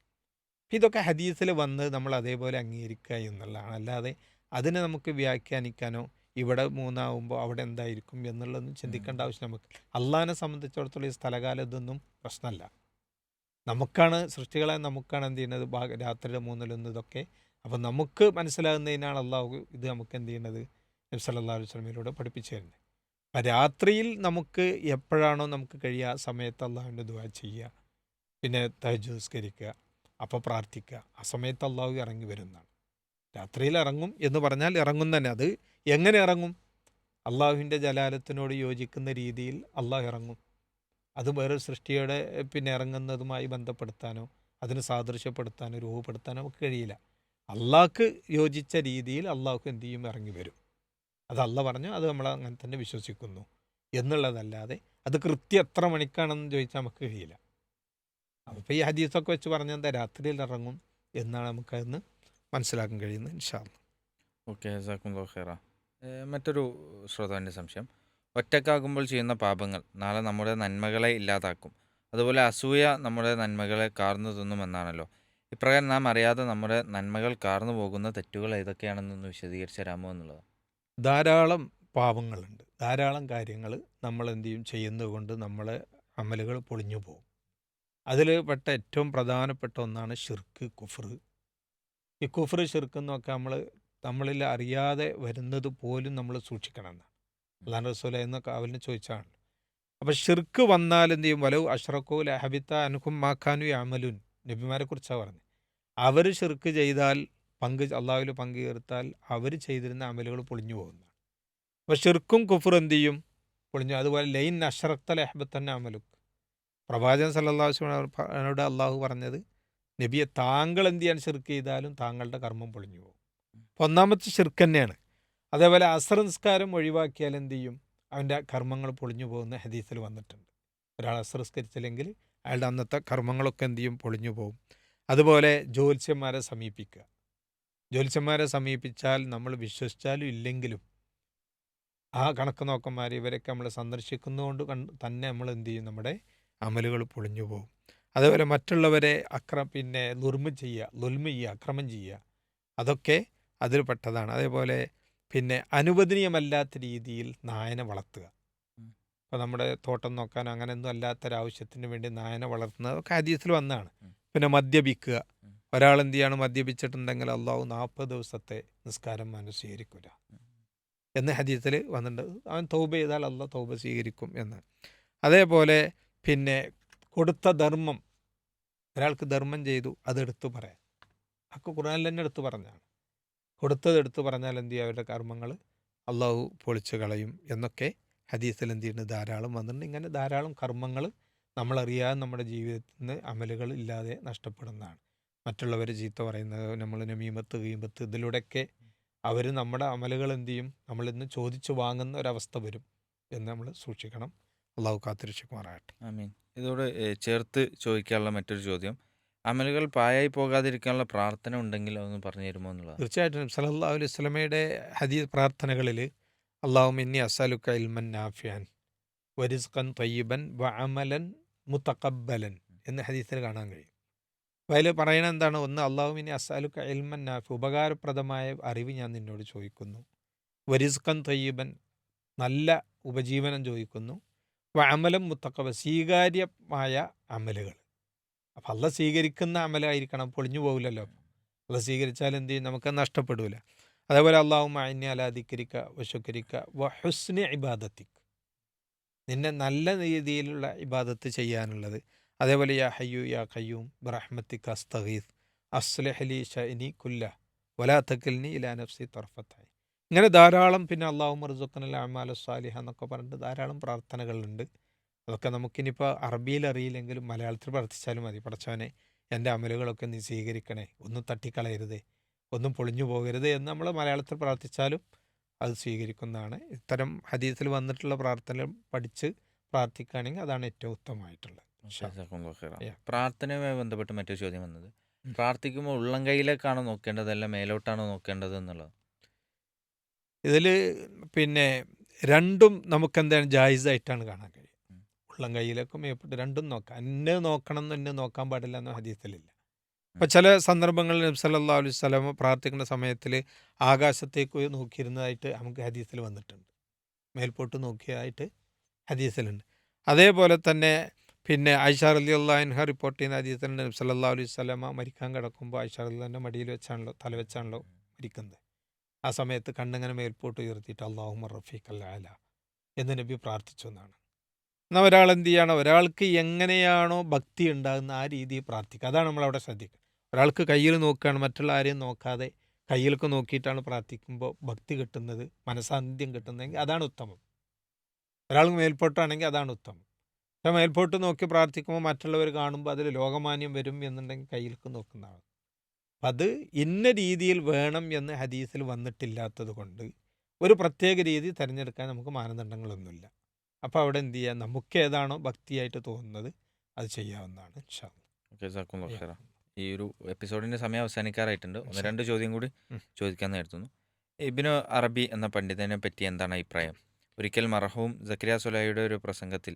ഇതൊക്കെ ഹദീസിൽ വന്ന് നമ്മൾ അതേപോലെ അംഗീകരിക്കുക എന്നുള്ളതാണ്. അല്ലാതെ അതിനെ നമുക്ക് വ്യാഖ്യാനിക്കാനോ ഇവിടെ 3 ആവുമ്പോൾ അവിടെ എന്തായിരിക്കും എന്നുള്ളതൊന്നും ചിന്തിക്കേണ്ട ആവശ്യം നമുക്ക്. അള്ളാഹിനെ സംബന്ധിച്ചിടത്തോളം ഈ സ്ഥലകാലം ഇതൊന്നും പ്രശ്നമല്ല. നമുക്കാണ്, സൃഷ്ടികളെ നമുക്കാണ് എന്ത് ചെയ്യുന്നത്, രാത്രിയുടെ 1/3 ഇതൊക്കെ. അപ്പം നമുക്ക് മനസ്സിലാകുന്നതിനാണ് അള്ളാഹു ഇത് നമുക്ക് എന്ത് ചെയ്യുന്നത്, നബി സല്ലല്ലാഹു അലൈഹി വസല്ലമയിലൂടെ പഠിപ്പിച്ചു തരുന്നത്. അപ്പം രാത്രിയിൽ നമുക്ക് എപ്പോഴാണോ നമുക്ക് കഴിയുക ആ സമയത്ത് അള്ളാഹുവിൻ്റെ ദുആ ചെയ്യുക, പിന്നെ തഹജ്ജുദ് നിസ്കരിക്കുക, അപ്പോൾ പ്രാർത്ഥിക്കുക. ആ സമയത്ത് അള്ളാഹു ഇറങ്ങി വരുന്നതാണ്. രാത്രിയിൽ ഇറങ്ങും എന്ന് പറഞ്ഞാൽ ഇറങ്ങും തന്നെ. അത് എങ്ങനെ ഇറങ്ങും, അള്ളാഹുവിൻ്റെ ജലാലത്തിനോട് യോജിക്കുന്ന രീതിയിൽ അള്ളാഹു ഇറങ്ങും. അത് വേറെ സൃഷ്ടിയുടെ പിന്നെ ഇറങ്ങുന്നതുമായി ബന്ധപ്പെടുത്താനോ അതിന് സാദൃശ്യപ്പെടുത്താനോ രൂപപ്പെടുത്താനോ നമുക്ക് കഴിയില്ല. അള്ളാഹ്ക്ക് യോജിച്ച രീതിയിൽ അള്ളാഹു എന്ത് ചെയ്യും, ഇറങ്ങി വരും. അത് അള്ളാഹ് പറഞ്ഞു, അത് നമ്മൾ അങ്ങനെ തന്നെ വിശ്വസിക്കുന്നു എന്നുള്ളതല്ലാതെ അത് കൃത്യം എത്ര മണിക്കാണെന്ന് ചോദിച്ചാൽ നമുക്ക് കഴിയില്ല. അപ്പോൾ ഈ ഹദീസൊക്കെ വെച്ച് പറഞ്ഞാൽ എന്താ, രാത്രിയിൽ ഇറങ്ങും എന്നാണ് നമുക്കതെന്ന് മനസ്സിലാക്കാൻ കഴിയുന്നത്. ഇൻഷാ അല്ലാഹ്. ഓക്കെ, ജസാക്കുമുല്ലാഹു ഖൈറ. മറ്റൊരു ശ്രോതാവിൻ്റെ സംശയം, ഒറ്റക്കാകുമ്പോൾ ചെയ്യുന്ന പാപങ്ങൾ നാളെ നമ്മുടെ നന്മകളെ ഇല്ലാതാക്കും, അതുപോലെ അസൂയ നമ്മുടെ നന്മകളെ കാർന്നു തിന്നുമെന്നാണല്ലോ. ഇപ്രകാരം നാം അറിയാതെ നമ്മുടെ നന്മകൾ കാർന്നു പോകുന്ന തെറ്റുകൾ ഏതൊക്കെയാണെന്നൊന്ന് വിശദീകരിച്ച് തരാമോ എന്നുള്ളത്. ധാരാളം പാപങ്ങളുണ്ട്, ധാരാളം കാര്യങ്ങൾ നമ്മൾ എന്ത് ചെയ്യും ചെയ്യുന്നത് കൊണ്ട് നമ്മളെ അമലുകൾ പൊളിഞ്ഞു പോകും. അതിൽ പെട്ട ഏറ്റവും പ്രധാനപ്പെട്ട ഒന്നാണ് ഷിർക്ക്, കുഫർ. ഈ കുഫർ, ഷിർക്ക് എന്നൊക്കെ നമ്മളിൽ അറിയാതെ വരുന്നത് പോലും നമ്മൾ സൂക്ഷിക്കണം എന്നാണ് അല്ലാഹു റസൂല എന്നൊക്കെ അവലിന് ചോദിച്ചാണ്. അപ്പം ഷിർക്ക് വന്നാൽ എന്ത് ചെയ്യും? വലവ് അഷ്റഖു ലഹബിത്ത അൻഹും മാഖാനു യഅമലുൻ. നബിമാരെ കുറിച്ചാണ് പറഞ്ഞത്. അവർ ഷിർക്ക് ചെയ്താൽ, അള്ളാഹുവിൽ പങ്കു ചേർത്താൽ അവർ ചെയ്തിരുന്ന അമലുകൾ പൊളിഞ്ഞു പോകുന്നതാണ്. അപ്പോൾ ഷിർക്കും കുഫർ എന്ത് ചെയ്യും? പൊളിഞ്ഞു. അതുപോലെ ലൈൻ അഷ്റഖ്ത ലഹബത്തന്നെ അമലുക്ക്. പ്രവാചകൻ സല്ലല്ലാഹു അലൈഹി വസല്ലമയോട് അള്ളാഹു പറഞ്ഞത്, നബിയെ താങ്കൾ എന്ത് ചെയ്യാൻ ഷിർക്ക് ചെയ്താലും താങ്കളുടെ കർമ്മം പൊളിഞ്ഞു പോകും. അപ്പോൾ ഒന്നാമത്തെ ഷിർക്ക് തന്നെയാണ്. അതേപോലെ അസ്ർ നിസ്കാരം ഒഴിവാക്കിയാൽ എന്ത് ചെയ്യും? അവൻ്റെ കർമ്മങ്ങൾ പൊളിഞ്ഞു പോകുന്ന ഹദീസിൽ വന്നിട്ടുണ്ട്. ഒരാൾ അസ്ർ നിസ്കരിച്ചില്ലെങ്കിൽ അയാളുടെ അന്നത്തെ കർമ്മങ്ങളൊക്കെ എന്ത് ചെയ്യും? പൊളിഞ്ഞു പോകും. അതുപോലെ ജ്യോത്സ്യന്മാരെ സമീപിക്കുക. ജ്യോത്സ്യന്മാരെ സമീപിച്ചാൽ നമ്മൾ വിശ്വസിച്ചാലും ഇല്ലെങ്കിലും ആ കണക്ക് നോക്കന്മാർ ഇവരൊക്കെ നമ്മൾ സന്ദർശിക്കുന്നതുകൊണ്ട് തന്നെ നമ്മൾ എന്ത് ചെയ്യും? നമ്മുടെ അമലുകൾ പൊളിഞ്ഞു പോകും. അതേപോലെ മറ്റുള്ളവരെ ലുൽമ ചെയ്യുക, അക്രമം ചെയ്യുക, അതൊക്കെ അതിൽ പെട്ടതാണ്. അതേപോലെ അനുവദനീയമല്ലാത്ത രീതിയിൽ നായനെ വളർത്തുക. ഇപ്പോൾ നമ്മുടെ തോട്ടം നോക്കാൻ അങ്ങനെയൊന്നും അല്ലാത്തൊരാവശ്യത്തിന് വേണ്ടി നായനെ വളർത്തുന്നത് ഒക്കെ ഹദീസിൽ വന്നതാണ്. പിന്നെ മദ്യപിക്കുക. ഒരാൾ എന്ത് ചെയ്യാണ്? മദ്യപിച്ചിട്ടുണ്ടെങ്കിൽ അള്ളാഹു 40 ദിവസത്തെ നിസ്കാരം അവന് സ്വീകരിക്കില്ല എന്ന് ഹദീസിൽ വന്നിട്ടുണ്ട്. അവൻ തൗബ ചെയ്താൽ അള്ളാഹ് തൗബ സ്വീകരിക്കും എന്ന്. അതേപോലെ കൊടുത്ത ധർമ്മം, ഒരാൾക്ക് ധർമ്മം ചെയ്തു, അതെടുത്തു പറയാം. ഒക്കെ ഖുർആനിൽ തന്നെ എടുത്തു പറഞ്ഞാണ്. കൊടുത്തത് എടുത്തു പറഞ്ഞാൽ എന്ത് ചെയ്യും? അവരുടെ കർമ്മങ്ങൾ അള്ളാഹു പൊളിച്ചു കളയും എന്നൊക്കെ ഹദീസിൽ എന്ത് ചെയ്യുന്നത്? ധാരാളം വന്നിട്ടുണ്ട്. ഇങ്ങനെ ധാരാളം കർമ്മങ്ങൾ നമ്മളറിയാതെ നമ്മുടെ ജീവിതത്തിൽ നിന്ന് അമലുകൾ ഇല്ലാതെ നഷ്ടപ്പെടുന്നതാണ്. മറ്റുള്ളവർ ചീത്ത പറയുന്നത്, നമ്മൾ നമീമത്ത്, ഗീബത്ത്, ഇതിലൂടെയൊക്കെ അവർ നമ്മുടെ അമലുകൾ എന്ത് ചെയ്യും? നമ്മളിന്ന് ചോദിച്ചു വാങ്ങുന്ന ഒരവസ്ഥ വരും എന്ന് നമ്മൾ സൂക്ഷിക്കണം. അള്ളാഹു കാത്തിരക്ഷിക്കുമാറാകട്ടെ. ആമീൻ. ഇതോട് ചേർത്ത് ചോദിക്കാനുള്ള മറ്റൊരു ചോദ്യം, അമലുകൾ പായായി പോകാതിരിക്കാനുള്ള പ്രാർത്ഥന ഉണ്ടെങ്കിൽ അതൊന്ന് പറഞ്ഞു തരുമോ എന്നുള്ളത്. തീർച്ചയായിട്ടും സല്ലല്ലാഹു അലൈഹി വസല്ലമയുടെ ഹദീസ് പ്രാർത്ഥനകളിൽ അല്ലാഹുമ്മ ഇന്നി അസ്അലുക ഇൽമൻ നാഫിഅൻ വരിസ്ഖൻ ത്വയ്യിബൻ വഅമലൻ മുതഖബ്ബലൻ എന്ന് ഹദീസിൽ കാണാൻ കഴിയും. അപ്പോൾ അതിൽ പറയണത് എന്താണ്? ഒന്ന്, അല്ലാഹുമ്മ ഇന്നി അസ്അലുക ഇൽമൻ നാഫി, ഉപകാരപ്രദമായ അറിവ് ഞാൻ നിന്നോട് ചോദിക്കുന്നു. വരിസ്ഖൻ ത്വയ്യിബൻ, നല്ല ഉപജീവനം ചോദിക്കുന്നു. വഅമലൻ മുതഖബ്ബൽ, സ്വീകാര്യമായ അമലുകൾ. അപ്പം അള്ളാഹ് സ്വീകരിക്കുന്ന അമലായിരിക്കണം, പൊളിഞ്ഞു പോകില്ലല്ലോ. അള്ളാഹ് സ്വീകരിച്ചാൽ എന്ത് ചെയ്യും? നമുക്ക് നഷ്ടപ്പെടില്ല. അതേപോലെ അല്ലാഹുമ്മ അഇന്നി അലാ ദിക്രിക വശുക്രിക വഹുസ്നി ഇബാദത്തിക്, നിന്നെ നല്ല രീതിയിലുള്ള ഇബാദത്ത് ചെയ്യാനുള്ളത്. അതേപോലെ യാ ഹയ്യു യാ ഖയ്യൂം ബിറഹ്മതിക അസ്തഗീസ് അസ്ലിഹ് ലി ശഅനി കുല്ല വലാ തകിൽനി ഇലാ നഫ്സി തർഫത ഐൻ. ഇങ്ങനെ ധാരാളം. അല്ലാഹുമ്മ ർസുഖ്നൽ അഅമാല സ്വാലിഹ എന്നൊക്കെ പറഞ്ഞിട്ട് ധാരാളം പ്രാർത്ഥനകളുണ്ട്. അതൊക്കെ നമുക്കിനിപ്പോൾ അറബിയിൽ അറിയില്ലെങ്കിലും മലയാളത്തിൽ പ്രാർത്ഥിച്ചാലും മതി. പടച്ചവനെ, എൻ്റെ അമലുകളൊക്കെ നീ സ്വീകരിക്കണേ, ഒന്നും തട്ടിക്കളയരുതേ, ഒന്നും പൊളിഞ്ഞു പോകരുത് എന്ന് നമ്മൾ മലയാളത്തിൽ പ്രാർത്ഥിച്ചാലും അത് സ്വീകരിക്കുന്നതാണ്. ഇത്തരം ഹദീസിൽ വന്നിട്ടുള്ള പ്രാർത്ഥന പഠിച്ച് പ്രാർത്ഥിക്കുകയാണെങ്കിൽ അതാണ് ഏറ്റവും ഉത്തമമായിട്ടുള്ളത്. പ്രാർത്ഥനയുമായി ബന്ധപ്പെട്ട് മറ്റൊരു ചോദ്യം വന്നത്, പ്രാർത്ഥിക്കുമ്പോൾ ഉള്ളം കൈയിലേക്കാണോ നോക്കേണ്ടതല്ല മേലോട്ടാണോ നോക്കേണ്ടത് എന്നുള്ളത്. ഇതിൽ രണ്ടും നമുക്കെന്താണ് ജായിസായിട്ടാണ് കാണാൻ കഴിയും. ഉള്ളം കൈയിലേക്കും മേപ്പെട്ട് രണ്ടും നോക്കാം. എന്നെ നോക്കണം എന്ന് എന്നെ നോക്കാൻ പാടില്ല എന്ന ഹദീസിലില്ല. അപ്പം ചില സന്ദർഭങ്ങളിൽ നബി സല്ലല്ലാഹു അലൈഹി വസല്ലം പ്രാർത്ഥിക്കുന്ന സമയത്തിൽ ആകാശത്തേക്ക് നോക്കിയിരുന്നതായിട്ട് നമുക്ക് ഹദീസിൽ വന്നിട്ടുണ്ട്. മേൽപോട്ട് നോക്കിയതായിട്ട് ഹദീസിലുണ്ട്. അതേപോലെ തന്നെ ആയിഷ റളിയല്ലാഹു അൻഹ റിപ്പോർട്ട് ചെയ്യുന്ന ഹദീസിൽ നബി സല്ലല്ലാഹു അലൈഹി വസല്ലം മരിക്കാൻ കിടക്കുമ്പോൾ ആയിഷ റളിയല്ലാഹുവിൻ്റെ മടിയിൽ വെച്ചാണല്ലോ, തല വെച്ചാണല്ലോ മരിക്കുന്നത്. ആ സമയത്ത് കണ്ണിങ്ങനെ മേൽപോട്ട് ഉയർത്തിയിട്ട് അല്ലാഹുമ്മ റഫീഖൽ അഅല എന്ന് നബി പ്രാർത്ഥിച്ചു എന്നാണ്. എന്നാൽ ഒരാൾ എന്ത് ചെയ്യണം? ഒരാൾക്ക് എങ്ങനെയാണോ ഭക്തി ഉണ്ടാകുന്ന ആ രീതിയിൽ പ്രാർത്ഥിക്കുക. അതാണ് നമ്മളവിടെ ശ്രദ്ധിക്കുക. ഒരാൾക്ക് കയ്യിൽ നോക്കുകയാണ്, മറ്റുള്ള ആരെയും നോക്കാതെ കയ്യിലേക്ക് നോക്കിയിട്ടാണ് പ്രാർത്ഥിക്കുമ്പോൾ ഭക്തി കിട്ടുന്നത്, മനസാന്നിധ്യം കിട്ടുന്നതെങ്കിൽ അതാണ് ഉത്തമം. ഒരാൾക്ക് മേൽപോട്ടാണെങ്കിൽ അതാണ് ഉത്തമം. പക്ഷേ മേൽപോട്ട് നോക്കി പ്രാർത്ഥിക്കുമ്പോൾ മറ്റുള്ളവർ കാണുമ്പോൾ അതിൽ ലോകമാന്യം വരും എന്നുണ്ടെങ്കിൽ കയ്യിലേക്ക് നോക്കുന്നതാണ്. അപ്പം അത് ഇന്ന രീതിയിൽ വേണം എന്ന് ഹദീസിൽ വന്നിട്ടില്ലാത്തത് കൊണ്ട് ഒരു പ്രത്യേക രീതി തിരഞ്ഞെടുക്കാൻ നമുക്ക് മാനദണ്ഡങ്ങളൊന്നുമില്ല. അപ്പോൾ അവിടെ എന്ത് ചെയ്യാം? നമുക്ക് ഏതാണോ ഭക്തിയായിട്ട് തോന്നുന്നത് അത് ചെയ്യാവുന്നതാണ്. ഇൻഷാ അല്ലാഹ്. ഈ ഒരു എപ്പിസോഡിന്റെ സമയം അവസാനിക്കാറായിട്ടുണ്ട്. ഒന്ന് രണ്ട് ചോദ്യം കൂടി ചോദിക്കാൻ നേരത്തുന്നു. ഇബ്നു അറബി എന്ന പണ്ഡിതനെ പറ്റി എന്താണ് അഭിപ്രായം? ഒരിക്കൽ മർഹൂം സക്കരിയ സുലൈയുടെ ഒരു പ്രസംഗത്തിൽ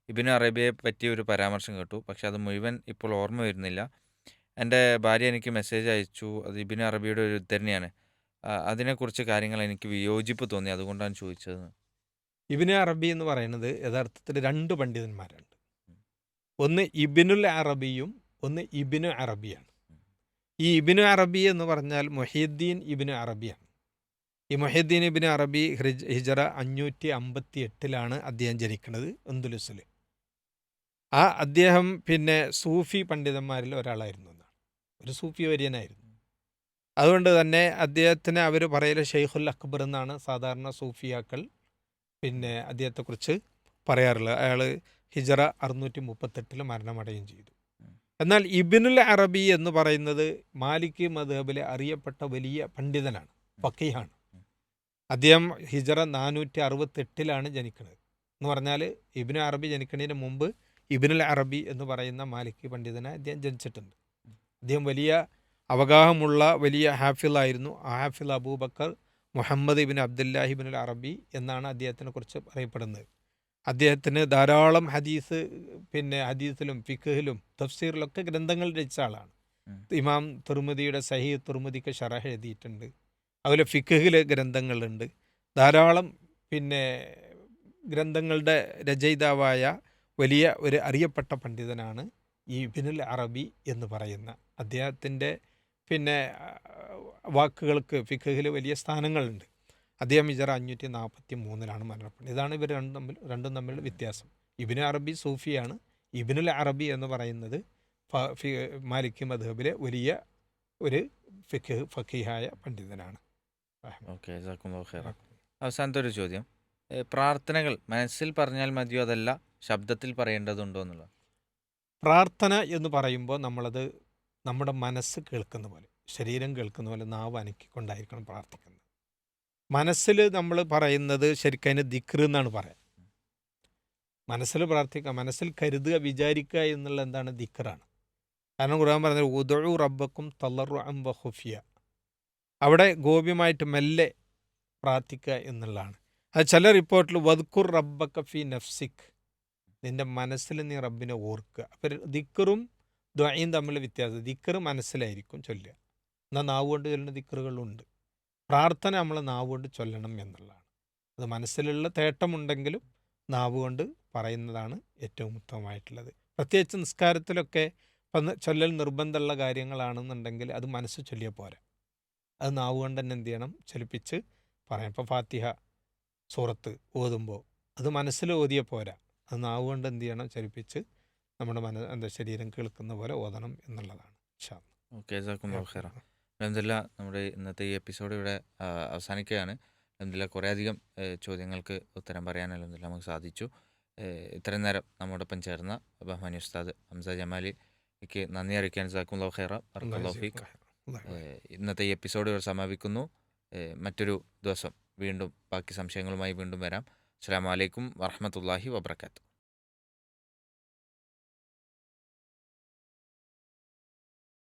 ഇബ്നു അറബിയെ പറ്റി ഒരു പരാമർശം കേട്ടു. പക്ഷെ അത് മുഴുവൻ ഇപ്പോൾ ഓർമ്മ വരുന്നില്ല. എൻ്റെ ഭാര്യ എനിക്ക് മെസ്സേജ് അയച്ചു. അത് ഇബ്നു അറബിയുടെ ഒരു ഉദ്ധരണിയാണ്. അതിനെക്കുറിച്ച് കാര്യങ്ങൾ എനിക്ക് വിയോജിപ്പ് തോന്നി. അതുകൊണ്ടാണ് ചോദിച്ചത്. ഇബ്നു അറബി എന്ന് പറയുന്നത് യഥാർത്ഥത്തിൽ രണ്ട് പണ്ഡിതന്മാരുണ്ട്. ഒന്ന് ഇബ്നുൽ അറബിയും ഒന്ന് ഇബ്നു അറബിയാണ്. ഈ ഇബ്നു അറബി എന്ന് പറഞ്ഞാൽ മുഹ്യിദ്ദീൻ ഇബ്നു അറബിയാണ്. ഈ മുഹ്യിദ്ദീൻ ഇബ്നു അറബി ഹിജറ 558 അദ്ദേഹം ജനിക്കുന്നത് അന്ദലുസിൽ. ആ അദ്ദേഹം പിന്നെ സൂഫി പണ്ഡിതന്മാരിൽ ഒരാളായിരുന്നു എന്നാണ്. ഒരു സൂഫി വര്യനായിരുന്നു. അതുകൊണ്ട് തന്നെ അദ്ദേഹത്തിന് അവർ പറയല് ഷെയ്ഖുൽ അക്ബർ എന്നാണ് സാധാരണ സൂഫിയാക്കൾ പിന്നെ അദ്ദേഹത്തെക്കുറിച്ച് പറയാറുള്ളത്. അയാൾ ഹിജറ 638 മരണമടയുകയും ചെയ്തു. എന്നാൽ ഇബ്നുൽ അറബി എന്ന് പറയുന്നത് മാലിക്കി മദ്ഹബിലെ അറിയപ്പെട്ട വലിയ പണ്ഡിതനാണ്, ഫഖീഹാണ്. അദ്ദേഹം ഹിജറ 468 ജനിക്കുന്നത്. എന്ന് പറഞ്ഞാൽ ഇബ്നു അറബി ജനിക്കുന്നതിന് മുമ്പ് ഇബ്നുൽ അറബി എന്ന് പറയുന്ന മാലിക്കി പണ്ഡിതനെ അദ്ദേഹം ജനിച്ചിട്ടുണ്ട്. അദ്ദേഹം വലിയ അവഗാഹമുള്ള വലിയ ഹാഫിളായിരുന്നു. ആ ഹാഫിൾ അബൂബക്കർ മുഹമ്മദ് ഇബിൻ അബ്ദുല്ലാഹി ഇബ്നുൽ അറബി എന്നാണ് അദ്ദേഹത്തിനെ കുറിച്ച് പറയപ്പെടുന്നത്. അദ്ദേഹത്തിന് ധാരാളം ഹദീസ് പിന്നെ ഹദീസിലും ഫിഖ്ഹിലും തഫ്സീറിലൊക്കെ ഗ്രന്ഥങ്ങൾ രചിച്ച ആളാണ്. ഇമാം തുർമുദിയുടെ സഹീഹ് തുർമുദിക്ക് ശറഹ് എഴുതിയിട്ടുണ്ട്. അതുപോലെ ഫിഖ്ഹിലെ ഗ്രന്ഥങ്ങളുണ്ട്. ധാരാളം പിന്നെ ഗ്രന്ഥങ്ങളുടെ രചയിതാവായ വലിയ ഒരു അറിയപ്പെട്ട പണ്ഡിതനാണ് ഈ ഇബ്നുൽ അറബി എന്ന് പറയുന്ന. അദ്ദേഹത്തിൻ്റെ പിന്നെ വാക്കുകൾക്ക് ഫിഖ്ഹിൽ വലിയ സ്ഥാനങ്ങളുണ്ട്. അദ്ദേഹം ഹിജറ 543 മരണപ്പെടുന്നത്. ഇതാണ് ഇവർ രണ്ടും തമ്മിലുള്ള വ്യത്യാസം. ഇബ്നു അറബി സൂഫിയാണ്. ഇബ്നുൽ അറബി എന്ന് പറയുന്നത് മാലിക്കി മദ്ഹബിലെ വലിയ ഒരു ഫഖീഹായ പണ്ഡിതനാണ്. ഓക്കെ, അവസാനത്തെ ഒരു ചോദ്യം. പ്രാർത്ഥനകൾ മനസ്സിൽ പറഞ്ഞാൽ മതിയോ അതല്ല ശബ്ദത്തിൽ പറയേണ്ടതുണ്ടോ എന്നുള്ളത്? പ്രാർത്ഥന എന്ന് പറയുമ്പോൾ നമ്മളത് നമ്മുടെ മനസ്സ് കേൾക്കുന്ന പോലെ, ശരീരം കേൾക്കുന്ന പോലെ നാവ് അനക്കിക്കൊണ്ടായിരിക്കണം പ്രാർത്ഥിക്കുന്നത്. മനസ്സിൽ നമ്മൾ പറയുന്നത് ശരിക്കും അതിന് ദിക്ർ എന്നാണ് പറയാം. മനസ്സിൽ പ്രാർത്ഥിക്കുക, മനസ്സിൽ കരുതുക, വിചാരിക്കുക എന്നുള്ള എന്താണ് ദിക്റാണ്. കാരണം ഖുർആൻ പറഞ്ഞത് ഉദഉ റബ്ബക്കും തളർറുഅൻ വഖുഫിയ, അവിടെ ഗോപ്യമായിട്ട് മെല്ലെ പ്രാർത്ഥിക്കുക എന്നുള്ളതാണ്. അത് ചില റിപ്പോർട്ടിൽ വദ്കുർ റബ്ബക ഫി നഫ്സിക്, നിന്റെ മനസ്സിൽ നീ റബ്ബിനെ ഓർക്കുക. അപ്പം ദിക്റും ദുആയും തമ്മിൽ വ്യത്യാസം. ദിക്ർ മനസ്സിലായിരിക്കും ചൊല്ലുക, എന്നാൽ നാവ് കൊണ്ട് ചൊല്ലുന്ന ദിക്റുകളുണ്ട്. പ്രാർത്ഥന നമ്മൾ നാവ് കൊണ്ട് ചൊല്ലണം എന്നുള്ളതാണ്. അത് മനസ്സിലുള്ള തേട്ടമുണ്ടെങ്കിലും നാവ് കൊണ്ട് പറയുന്നതാണ് ഏറ്റവും ഉത്തമമായിട്ടുള്ളത്. പ്രത്യേകിച്ച് നിസ്കാരത്തിലൊക്കെ ചൊല്ലൽ നിർബന്ധമുള്ള കാര്യങ്ങളാണെന്നുണ്ടെങ്കിൽ അത് മനസ്സ് ചൊല്ലിയാൽ പോരാ, അത് നാവ് കൊണ്ട് തന്നെ എന്ത് ചെയ്യണം, ചൊല്ലിപ്പിച്ച് പറയാം. ഇപ്പോൾ ഫാത്തിഹ സൂറത്ത് ഓതുമ്പോൾ അത് മനസ്സിൽ ഓതിയ പോരാ, അത് നാവ് കൊണ്ട് എന്ത് ചെയ്യണം, ചലിപ്പിച്ച് നമ്മുടെ ശരീരം കേൾക്കുന്ന പോലെ ഓതണം എന്നുള്ളതാണ്. ഓക്കെ, അൽഹംദുലില്ലാ, നമ്മുടെ ഇന്നത്തെ ഈ എപ്പിസോഡ് ഇവിടെ അവസാനിക്കുകയാണ്. അൽഹംദുലില്ലാ, കുറേയധികം ചോദ്യങ്ങൾക്ക് ഉത്തരം പറയാൻ അൽഹംദുലില്ലാ നമുക്ക് സാധിച്ചു. ഇത്രയും നേരം നമ്മോടൊപ്പം ചേർന്ന ബഹുമാന്യ ഉസ്താദ് ഹംസ ജമാലിക്ക് നന്ദി അറിയിക്കാൻ ജസാക്കുമുല്ലാഹു ഖൈറ, ബറക്കല്ലാഹു ഫീക്ക്. ഇന്നത്തെ ഈ എപ്പിസോഡ് ഇവിടെ സമാപിക്കുന്നു. മറ്റൊരു ദിവസം വീണ്ടും ബാക്കി സംശയങ്ങളുമായി വീണ്ടും വരാം. അസ്സലാമു അലൈക്കും വറഹ്മത്തുള്ളാഹി വബറകാതുഹു.